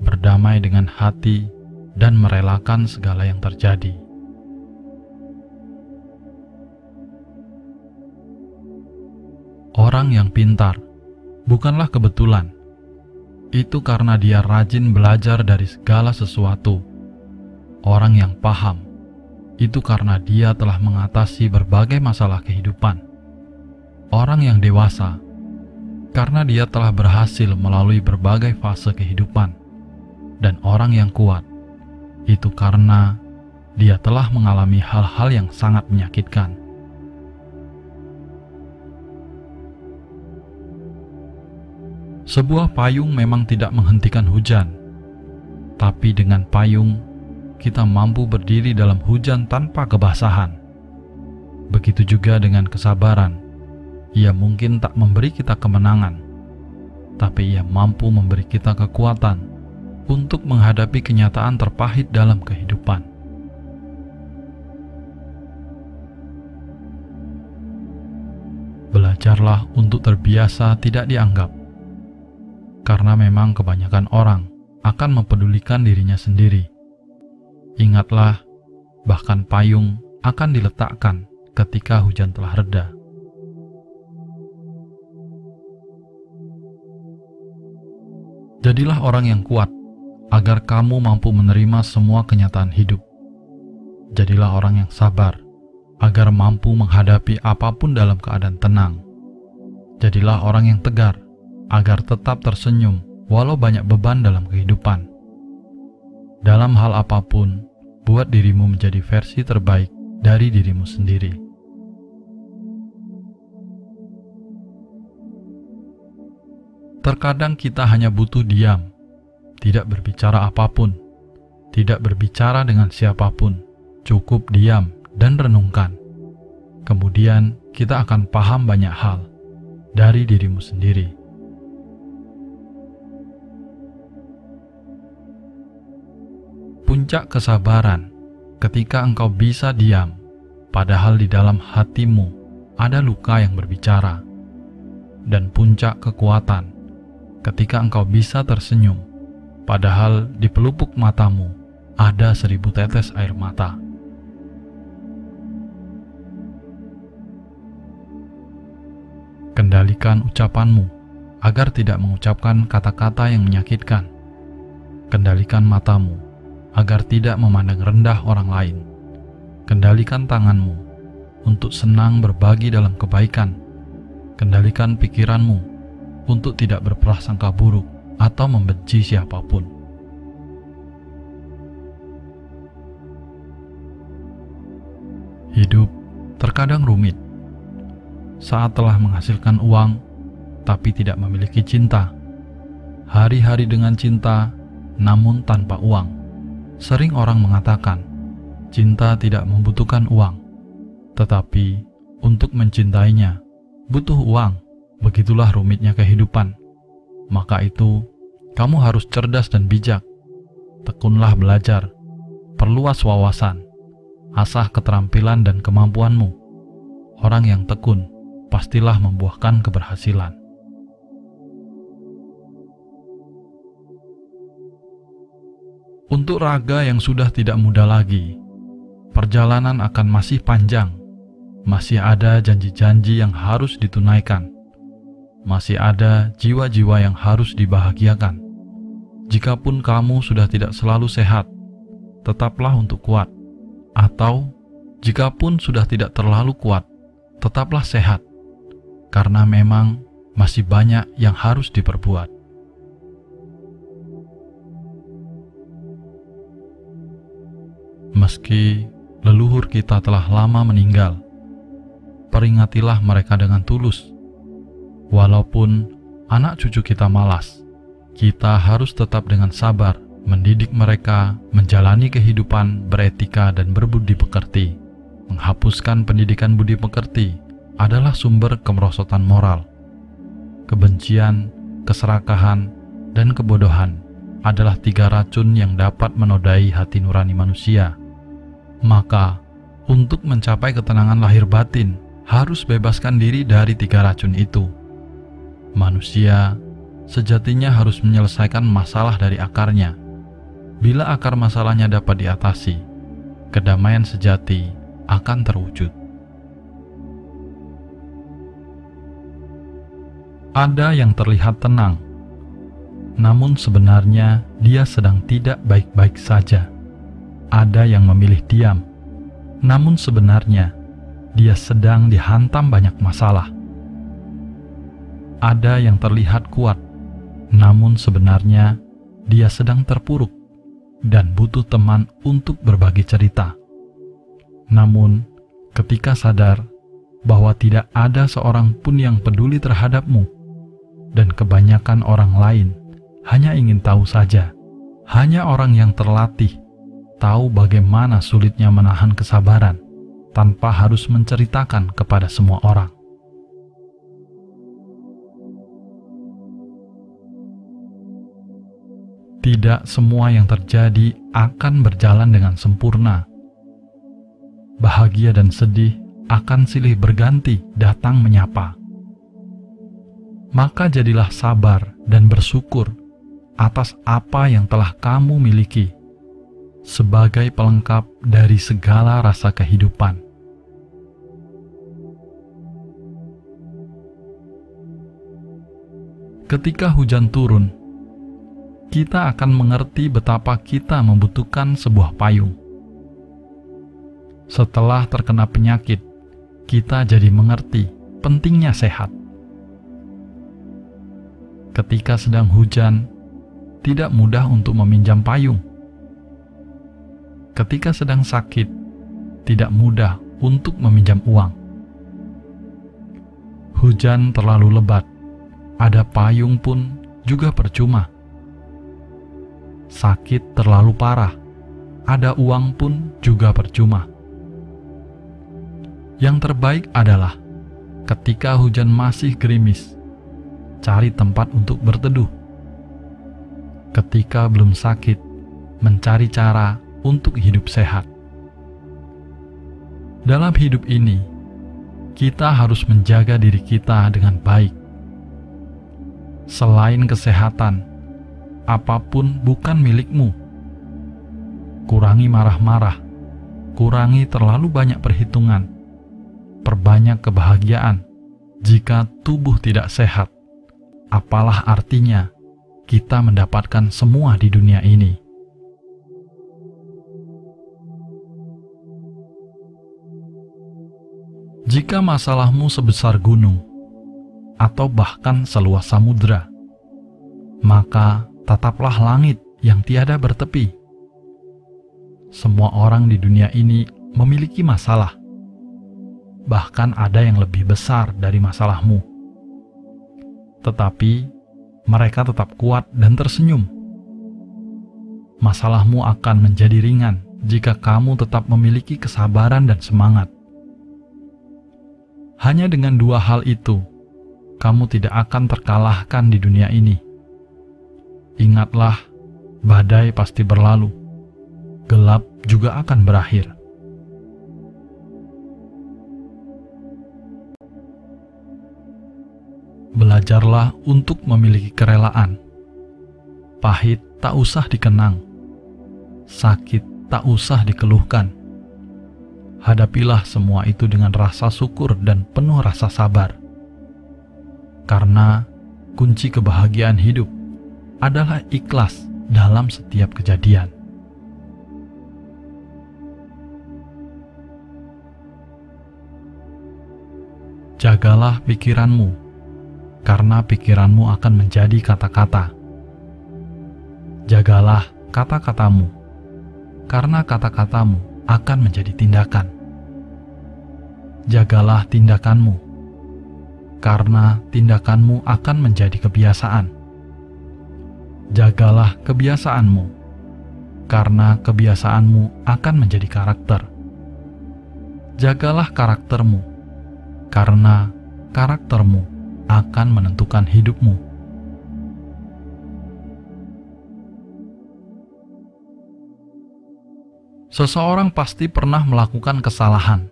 berdamai dengan hati, dan merelakan segala yang terjadi. Orang yang pintar bukanlah kebetulan. Itu karena dia rajin belajar dari segala sesuatu. Orang yang paham, itu karena dia telah mengatasi berbagai masalah kehidupan. Orang yang dewasa, karena dia telah berhasil melalui berbagai fase kehidupan. Dan orang yang kuat, itu karena dia telah mengalami hal-hal yang sangat menyakitkan. Sebuah payung memang tidak menghentikan hujan, tapi dengan payung, kita mampu berdiri dalam hujan tanpa kebasahan. Begitu juga dengan kesabaran. Ia mungkin tak memberi kita kemenangan, tapi ia mampu memberi kita kekuatan untuk menghadapi kenyataan terpahit dalam kehidupan. Belajarlah untuk terbiasa tidak dianggap, karena memang kebanyakan orang akan mempedulikan dirinya sendiri. Ingatlah, bahkan payung akan diletakkan ketika hujan telah reda. Jadilah orang yang kuat, agar kamu mampu menerima semua kenyataan hidup. Jadilah orang yang sabar, agar mampu menghadapi apapun dalam keadaan tenang. Jadilah orang yang tegar, agar tetap tersenyum walau banyak beban dalam kehidupan. Dalam hal apapun, buat dirimu menjadi versi terbaik dari dirimu sendiri. Terkadang kita hanya butuh diam, tidak berbicara apapun, tidak berbicara dengan siapapun, cukup diam dan renungkan. Kemudian kita akan paham banyak hal dari dirimu sendiri. Puncak kesabaran ketika engkau bisa diam, padahal di dalam hatimu ada luka yang berbicara. Dan puncak kekuatan ketika engkau bisa tersenyum, padahal di pelupuk matamu ada 1000 tetes air mata. Kendalikan ucapanmu agar tidak mengucapkan kata-kata yang menyakitkan. Kendalikan matamu agar tidak memandang rendah orang lain. Kendalikan tanganmu untuk senang berbagi dalam kebaikan. Kendalikan pikiranmu untuk tidak berprasangka buruk atau membenci siapapun. Hidup terkadang rumit. Saat telah menghasilkan uang, tapi tidak memiliki cinta. Hari-hari dengan cinta, namun tanpa uang. Sering orang mengatakan, cinta tidak membutuhkan uang. Tetapi, untuk mencintainya, butuh uang. Begitulah rumitnya kehidupan. Maka itu, kamu harus cerdas dan bijak. Tekunlah belajar, perluas wawasan, asah keterampilan dan kemampuanmu. Orang yang tekun pastilah membuahkan keberhasilan. Untuk raga yang sudah tidak muda lagi, perjalanan akan masih panjang. Masih ada janji-janji yang harus ditunaikan. Masih ada jiwa-jiwa yang harus dibahagiakan. Jikapun kamu sudah tidak selalu sehat, tetaplah untuk kuat. Atau, jikapun sudah tidak terlalu kuat, tetaplah sehat. Karena memang masih banyak yang harus diperbuat. Meski leluhur kita telah lama meninggal, peringatilah mereka dengan tulus. Walaupun anak cucu kita malas, kita harus tetap dengan sabar mendidik mereka menjalani kehidupan beretika dan berbudi pekerti. Menghapuskan pendidikan budi pekerti adalah sumber kemerosotan moral. Kebencian, keserakahan, dan kebodohan adalah 3 racun yang dapat menodai hati nurani manusia. Maka, untuk mencapai ketenangan lahir batin, harus bebaskan diri dari 3 racun itu. Manusia sejatinya harus menyelesaikan masalah dari akarnya. Bila akar masalahnya dapat diatasi, kedamaian sejati akan terwujud. Ada yang terlihat tenang, namun sebenarnya dia sedang tidak baik-baik saja. Ada yang memilih diam, namun sebenarnya dia sedang dihantam banyak masalah. Ada yang terlihat kuat, namun sebenarnya dia sedang terpuruk dan butuh teman untuk berbagi cerita. Namun, ketika sadar bahwa tidak ada seorang pun yang peduli terhadapmu, dan kebanyakan orang lain hanya ingin tahu saja, hanya orang yang terlatih tahu bagaimana sulitnya menahan kesabaran tanpa harus menceritakan kepada semua orang. Tidak semua yang terjadi akan berjalan dengan sempurna. Bahagia dan sedih akan silih berganti datang menyapa. Maka jadilah sabar dan bersyukur atas apa yang telah kamu miliki sebagai pelengkap dari segala rasa kehidupan. Ketika hujan turun, kita akan mengerti betapa kita membutuhkan sebuah payung. Setelah terkena penyakit, kita jadi mengerti pentingnya sehat. Ketika sedang hujan, tidak mudah untuk meminjam payung. Ketika sedang sakit, tidak mudah untuk meminjam uang. Hujan terlalu lebat, ada payung pun juga percuma. Sakit terlalu parah, ada uang pun juga percuma. Yang terbaik adalah ketika hujan masih gerimis, cari tempat untuk berteduh. Ketika belum sakit, mencari cara untuk hidup sehat. Dalam hidup ini, kita harus menjaga diri kita dengan baik. Selain kesehatan, apapun bukan milikmu. Kurangi marah-marah, kurangi terlalu banyak perhitungan, perbanyak kebahagiaan. Jika tubuh tidak sehat, apalah artinya kita mendapatkan semua di dunia ini? Jika masalahmu sebesar gunung, atau bahkan seluas samudra, maka tataplah langit yang tiada bertepi. Semua orang di dunia ini memiliki masalah. Bahkan ada yang lebih besar dari masalahmu. Tetapi mereka tetap kuat dan tersenyum. Masalahmu akan menjadi ringan jika kamu tetap memiliki kesabaran dan semangat. Hanya dengan dua hal itu, kamu tidak akan terkalahkan di dunia ini. Ingatlah, badai pasti berlalu, gelap juga akan berakhir. Belajarlah untuk memiliki kerelaan. Pahit tak usah dikenang, sakit tak usah dikeluhkan. Hadapilah semua itu dengan rasa syukur dan penuh rasa sabar. Karena kunci kebahagiaan hidup adalah ikhlas dalam setiap kejadian. Jagalah pikiranmu, karena pikiranmu akan menjadi kata-kata. Jagalah kata-katamu, karena kata-katamu akan menjadi tindakan. Jagalah tindakanmu, karena tindakanmu akan menjadi kebiasaan. Jagalah kebiasaanmu, karena kebiasaanmu akan menjadi karakter. Jagalah karaktermu, karena karaktermu akan menentukan hidupmu. Seseorang pasti pernah melakukan kesalahan.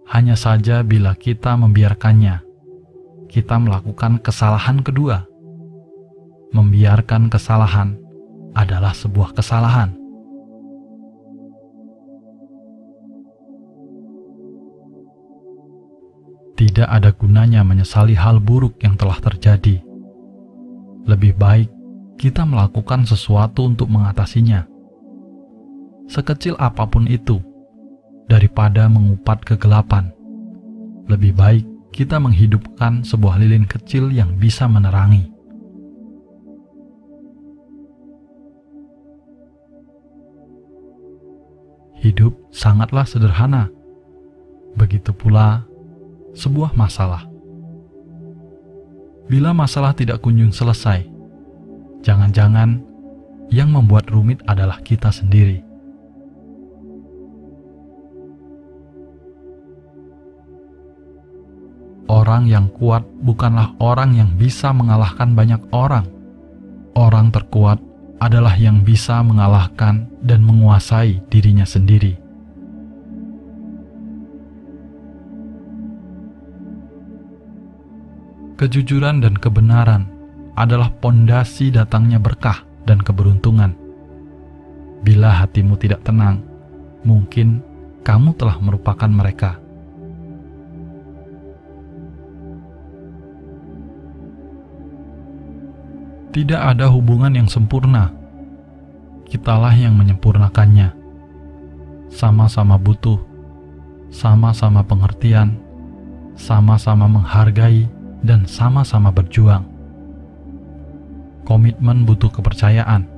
Hanya saja bila kita membiarkannya, kita melakukan kesalahan kedua. Membiarkan kesalahan adalah sebuah kesalahan. Tidak ada gunanya menyesali hal buruk yang telah terjadi. Lebih baik kita melakukan sesuatu untuk mengatasinya. Sekecil apapun itu, daripada mengupat kegelapan, lebih baik kita menghidupkan sebuah lilin kecil yang bisa menerangi. Hidup sangatlah sederhana. Begitu pula sebuah masalah. Bila masalah tidak kunjung selesai, jangan-jangan yang membuat rumit adalah kita sendiri. Orang yang kuat bukanlah orang yang bisa mengalahkan banyak orang. Orang terkuat adalah yang bisa mengalahkan dan menguasai dirinya sendiri. Kejujuran dan kebenaran adalah pondasi datangnya berkah dan keberuntungan. Bila hatimu tidak tenang, mungkin kamu telah merupakan mereka. Tidak ada hubungan yang sempurna. Kitalah yang menyempurnakannya. Sama-sama butuh, sama-sama pengertian, sama-sama menghargai, dan sama-sama berjuang. Komitmen butuh kepercayaan.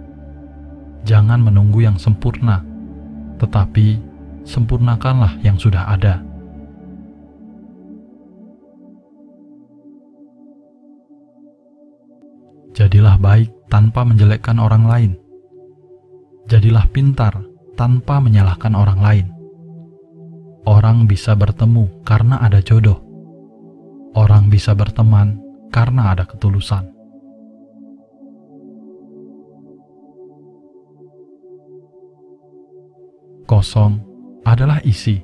Jangan menunggu yang sempurna, tetapi sempurnakanlah yang sudah ada. Jadilah baik tanpa menjelekkan orang lain. Jadilah pintar tanpa menyalahkan orang lain. Orang bisa bertemu karena ada jodoh. Orang bisa berteman karena ada ketulusan. Kosong adalah isi,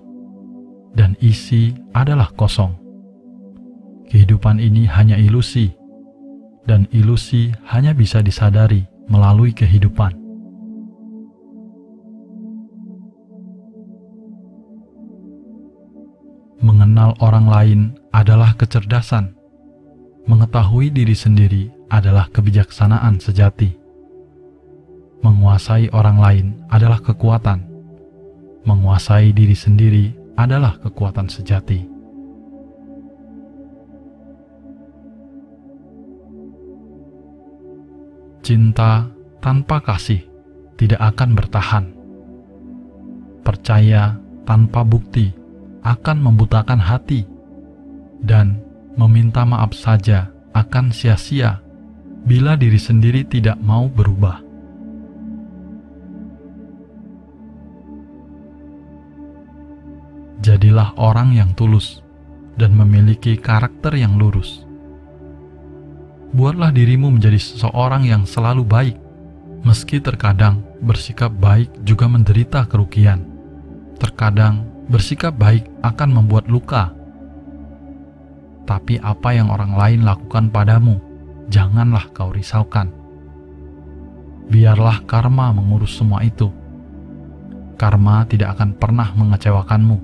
dan isi adalah kosong. Kehidupan ini hanya ilusi, dan ilusi hanya bisa disadari melalui kehidupan. Mengenal orang lain adalah kecerdasan. Mengetahui diri sendiri adalah kebijaksanaan sejati. Menguasai orang lain adalah kekuatan. Menguasai diri sendiri adalah kekuatan sejati. Cinta tanpa kasih tidak akan bertahan. Percaya tanpa bukti akan membutakan hati, dan meminta maaf saja akan sia-sia bila diri sendiri tidak mau berubah. Jadilah orang yang tulus dan memiliki karakter yang lurus. Buatlah dirimu menjadi seseorang yang selalu baik, meski terkadang bersikap baik juga menderita kerugian. Terkadang bersikap baik akan membuat luka. Tapi apa yang orang lain lakukan padamu, janganlah kau risaukan. Biarlah karma mengurus semua itu. Karma tidak akan pernah mengecewakanmu.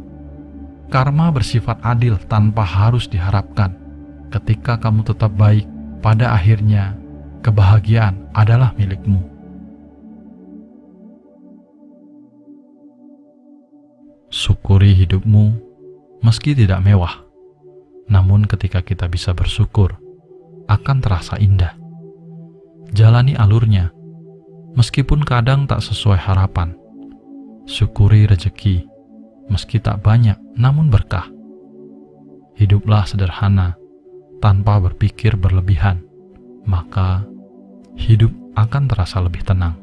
Karma bersifat adil tanpa harus diharapkan. Ketika kamu tetap baik, pada akhirnya kebahagiaan adalah milikmu. Syukuri hidupmu meski tidak mewah. Namun ketika kita bisa bersyukur, akan terasa indah. Jalani alurnya, meskipun kadang tak sesuai harapan. Syukuri rezeki, meski tak banyak namun berkah. Hiduplah sederhana, tanpa berpikir berlebihan, maka hidup akan terasa lebih tenang.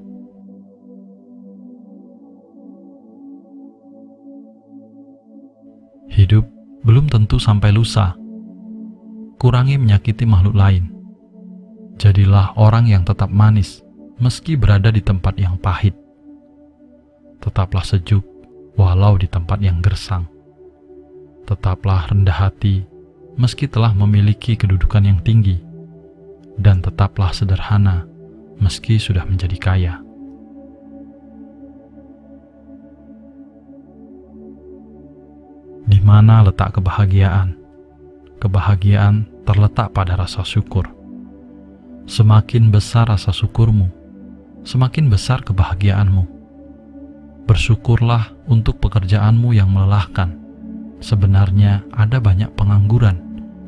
Hidup belum tentu sampai lusa. Kurangi menyakiti makhluk lain. Jadilah orang yang tetap manis, meski berada di tempat yang pahit. Tetaplah sejuk, walau di tempat yang gersang. Tetaplah rendah hati, meski telah memiliki kedudukan yang tinggi. Dan tetaplah sederhana, meski sudah menjadi kaya. Di mana letak kebahagiaan? Kebahagiaan terletak pada rasa syukur. Semakin besar rasa syukurmu, semakin besar kebahagiaanmu. Bersyukurlah untuk pekerjaanmu yang melelahkan. Sebenarnya ada banyak pengangguran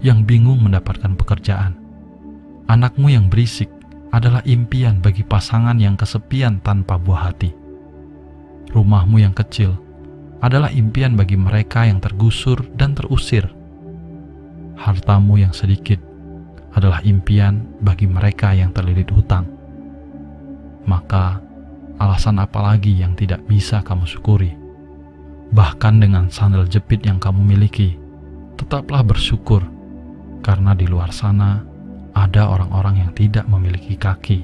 yang bingung mendapatkan pekerjaan. Anakmu yang berisik adalah impian bagi pasangan yang kesepian tanpa buah hati. Rumahmu yang kecil adalah impian bagi mereka yang tergusur dan terusir. Hartamu yang sedikit adalah impian bagi mereka yang terlilit hutang. Maka, alasan apa lagi yang tidak bisa kamu syukuri? Bahkan dengan sandal jepit yang kamu miliki, tetaplah bersyukur, karena di luar sana ada orang-orang yang tidak memiliki kaki.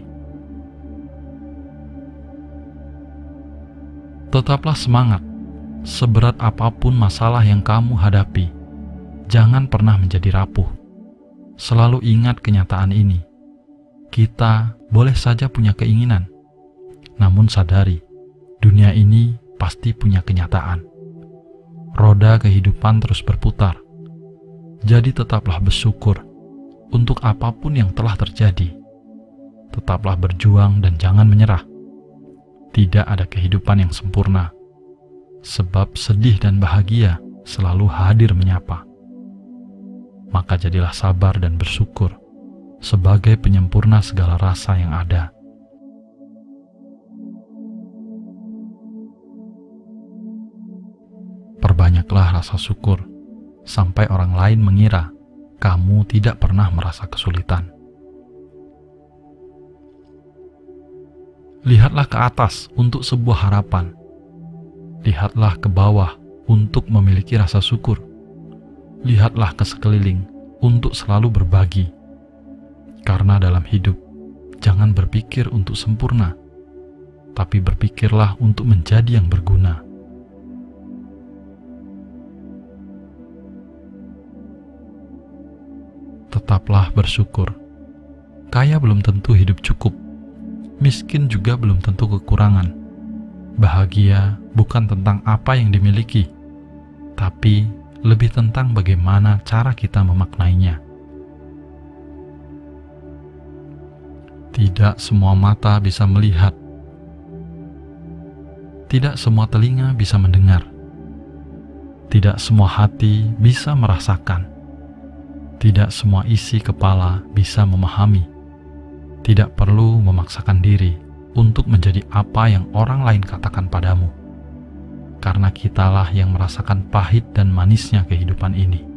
Tetaplah semangat, seberat apapun masalah yang kamu hadapi. Jangan pernah menjadi rapuh. Selalu ingat kenyataan ini. Kita boleh saja punya keinginan, namun sadari, dunia ini pasti punya kenyataan. Roda kehidupan terus berputar. Jadi tetaplah bersyukur untuk apapun yang telah terjadi. tetaplah berjuang dan jangan menyerah. Tidak ada kehidupan yang sempurna, sebab sedih dan bahagia selalu hadir menyapa. Maka jadilah sabar dan bersyukur sebagai penyempurna segala rasa yang ada. Perbanyaklah rasa syukur sampai orang lain mengira kamu tidak pernah merasa kesulitan. Lihatlah ke atas untuk sebuah harapan. Lihatlah ke bawah untuk memiliki rasa syukur. Lihatlah ke sekeliling untuk selalu berbagi. Karena dalam hidup, jangan berpikir untuk sempurna, tapi berpikirlah untuk menjadi yang berguna. Tetaplah bersyukur. Kaya belum tentu hidup cukup. Miskin juga belum tentu kekurangan. Bahagia bukan tentang apa yang dimiliki, tapi lebih tentang bagaimana cara kita memaknainya. Tidak semua mata bisa melihat. Tidak semua telinga bisa mendengar. Tidak semua hati bisa merasakan. Tidak semua isi kepala bisa memahami. Tidak perlu memaksakan diri untuk menjadi apa yang orang lain katakan padamu, karena kitalah yang merasakan pahit dan manisnya kehidupan ini.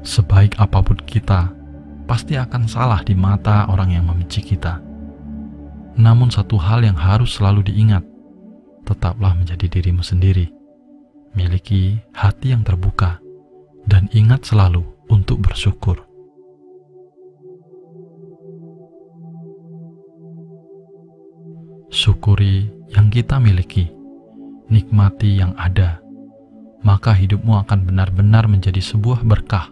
Sebaik apapun kita, pasti akan salah di mata orang yang membenci kita. Namun satu hal yang harus selalu diingat, tetaplah menjadi dirimu sendiri. Miliki hati yang terbuka, dan ingat selalu untuk bersyukur. Syukuri yang kita miliki, nikmati yang ada, maka hidupmu akan benar-benar menjadi sebuah berkah.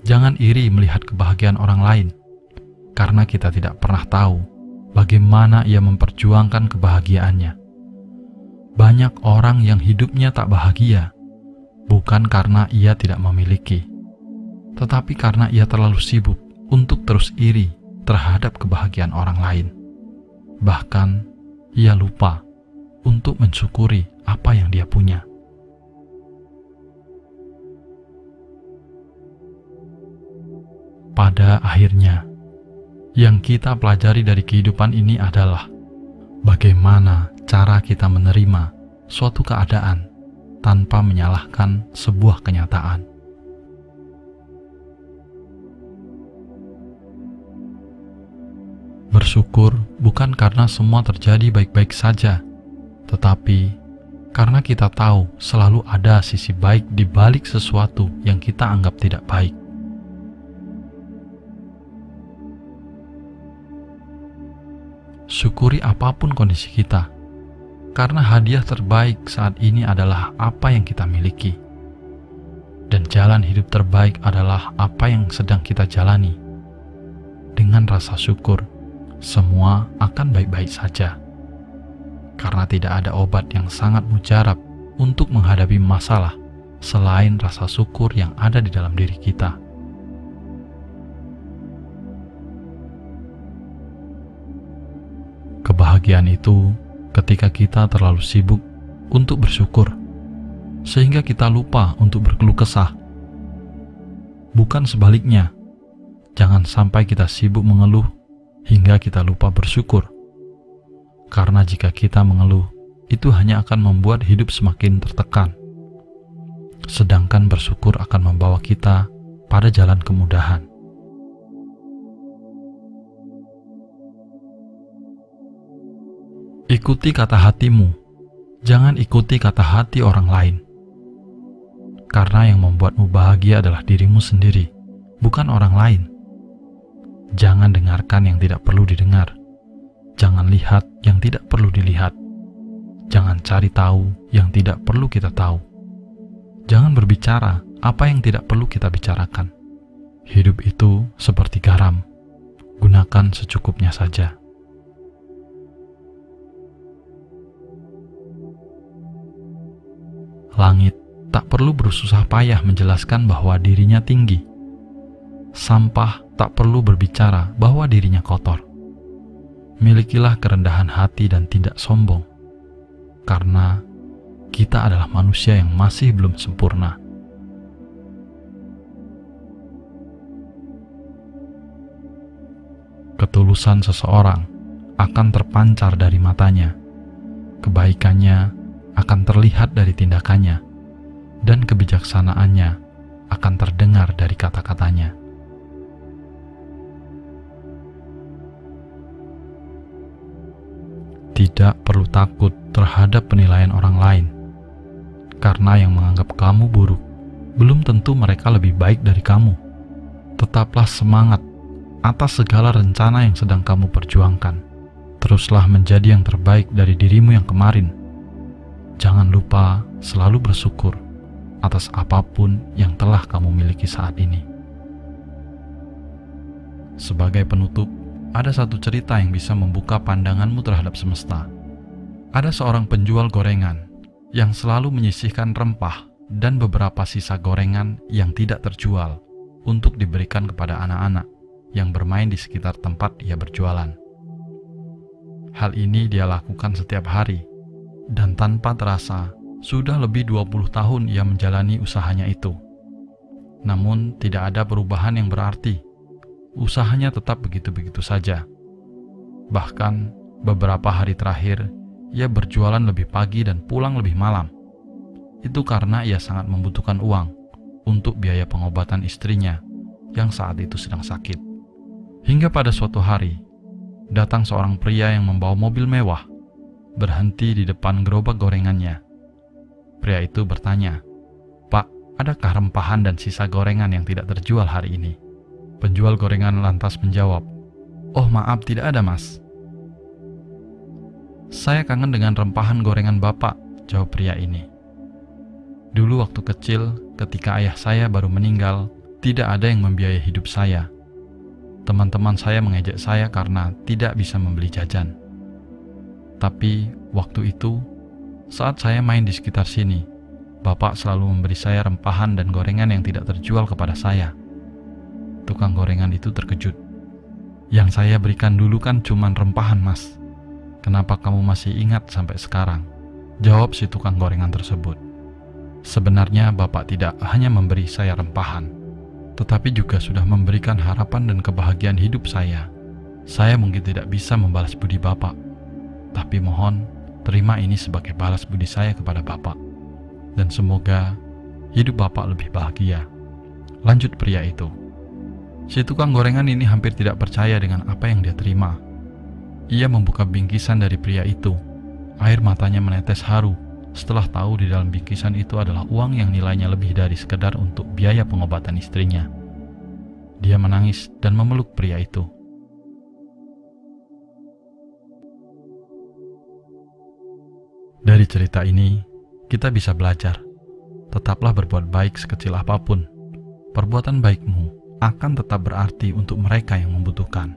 Jangan iri melihat kebahagiaan orang lain, karena kita tidak pernah tahu bagaimana ia memperjuangkan kebahagiaannya. Banyak orang yang hidupnya tak bahagia, bukan karena ia tidak memiliki, tetapi karena ia terlalu sibuk untuk terus iri terhadap kebahagiaan orang lain. Bahkan, ia lupa untuk mensyukuri apa yang dia punya. Pada akhirnya, yang kita pelajari dari kehidupan ini adalah bagaimana cara kita menerima suatu keadaan tanpa menyalahkan sebuah kenyataan. Bersyukur bukan karena semua terjadi baik-baik saja, tetapi karena kita tahu selalu ada sisi baik di balik sesuatu yang kita anggap tidak baik. Syukuri apapun kondisi kita, karena hadiah terbaik saat ini adalah apa yang kita miliki. Dan jalan hidup terbaik adalah apa yang sedang kita jalani. Dengan rasa syukur, semua akan baik-baik saja. Karena tidak ada obat yang sangat mujarab untuk menghadapi masalah selain rasa syukur yang ada di dalam diri kita. Kebahagiaan itu ketika kita terlalu sibuk untuk bersyukur, sehingga kita lupa untuk berkeluh kesah. Bukan sebaliknya, jangan sampai kita sibuk mengeluh hingga kita lupa bersyukur. Karena jika kita mengeluh, itu hanya akan membuat hidup semakin tertekan. Sedangkan bersyukur akan membawa kita pada jalan kemudahan. Ikuti kata hatimu, jangan ikuti kata hati orang lain. Karena yang membuatmu bahagia adalah dirimu sendiri, bukan orang lain. Jangan dengarkan yang tidak perlu didengar. Jangan lihat yang tidak perlu dilihat. Jangan cari tahu yang tidak perlu kita tahu. Jangan berbicara apa yang tidak perlu kita bicarakan. Hidup itu seperti garam. Gunakan secukupnya saja. Langit tak perlu bersusah payah menjelaskan bahwa dirinya tinggi. Sampah tak perlu berbicara bahwa dirinya kotor. Milikilah kerendahan hati dan tidak sombong, karena kita adalah manusia yang masih belum sempurna. Ketulusan seseorang akan terpancar dari matanya, kebaikannya akan terlihat dari tindakannya, dan kebijaksanaannya akan terdengar dari kata-katanya. Tidak perlu takut terhadap penilaian orang lain, karena yang menganggap kamu buruk belum tentu mereka lebih baik dari kamu. Tetaplah semangat atas segala rencana yang sedang kamu perjuangkan. Teruslah menjadi yang terbaik dari dirimu yang kemarin. Jangan lupa selalu bersyukur atas apapun yang telah kamu miliki saat ini. Sebagai penutup, ada satu cerita yang bisa membuka pandanganmu terhadap semesta. Ada seorang penjual gorengan yang selalu menyisihkan rempah dan beberapa sisa gorengan yang tidak terjual untuk diberikan kepada anak-anak yang bermain di sekitar tempat ia berjualan. Hal ini dia lakukan setiap hari, dan tanpa terasa sudah lebih 20 tahun ia menjalani usahanya itu. Namun tidak ada perubahan yang berarti. Usahanya tetap begitu-begitu saja. Bahkan beberapa hari terakhir ia berjualan lebih pagi dan pulang lebih malam. Itu karena ia sangat membutuhkan uang untuk biaya pengobatan istrinya yang saat itu sedang sakit. Hingga pada suatu hari, datang seorang pria yang membawa mobil mewah, berhenti di depan gerobak gorengannya. Pria itu bertanya, "Pak, adakah rempahan dan sisa gorengan yang tidak terjual hari ini?" Penjual gorengan lantas menjawab, "Oh maaf, tidak ada mas." "Saya kangen dengan rempahan gorengan Bapak," jawab pria ini. "Dulu waktu kecil, ketika ayah saya baru meninggal, tidak ada yang membiayai hidup saya. Teman-teman saya mengejek saya karena tidak bisa membeli jajan. Tapi waktu itu, saat saya main di sekitar sini, Bapak selalu memberi saya rempahan dan gorengan yang tidak terjual kepada saya." Tukang gorengan itu terkejut. "Yang saya berikan dulu kan cuman rempahan mas. Kenapa kamu masih ingat sampai sekarang?" jawab si tukang gorengan tersebut. "Sebenarnya Bapak tidak hanya memberi saya rempahan, tetapi juga sudah memberikan harapan dan kebahagiaan hidup saya. Saya mungkin tidak bisa membalas budi Bapak, tapi mohon terima ini sebagai balas budi saya kepada Bapak. Dan semoga hidup Bapak lebih bahagia," lanjut pria itu. Si tukang gorengan ini hampir tidak percaya dengan apa yang dia terima. Ia membuka bingkisan dari pria itu. Air matanya menetes haru setelah tahu di dalam bingkisan itu adalah uang yang nilainya lebih dari sekedar untuk biaya pengobatan istrinya. Dia menangis dan memeluk pria itu. Dari cerita ini, kita bisa belajar. Tetaplah berbuat baik sekecil apapun. Perbuatan baikmu akan tetap berarti untuk mereka yang membutuhkan.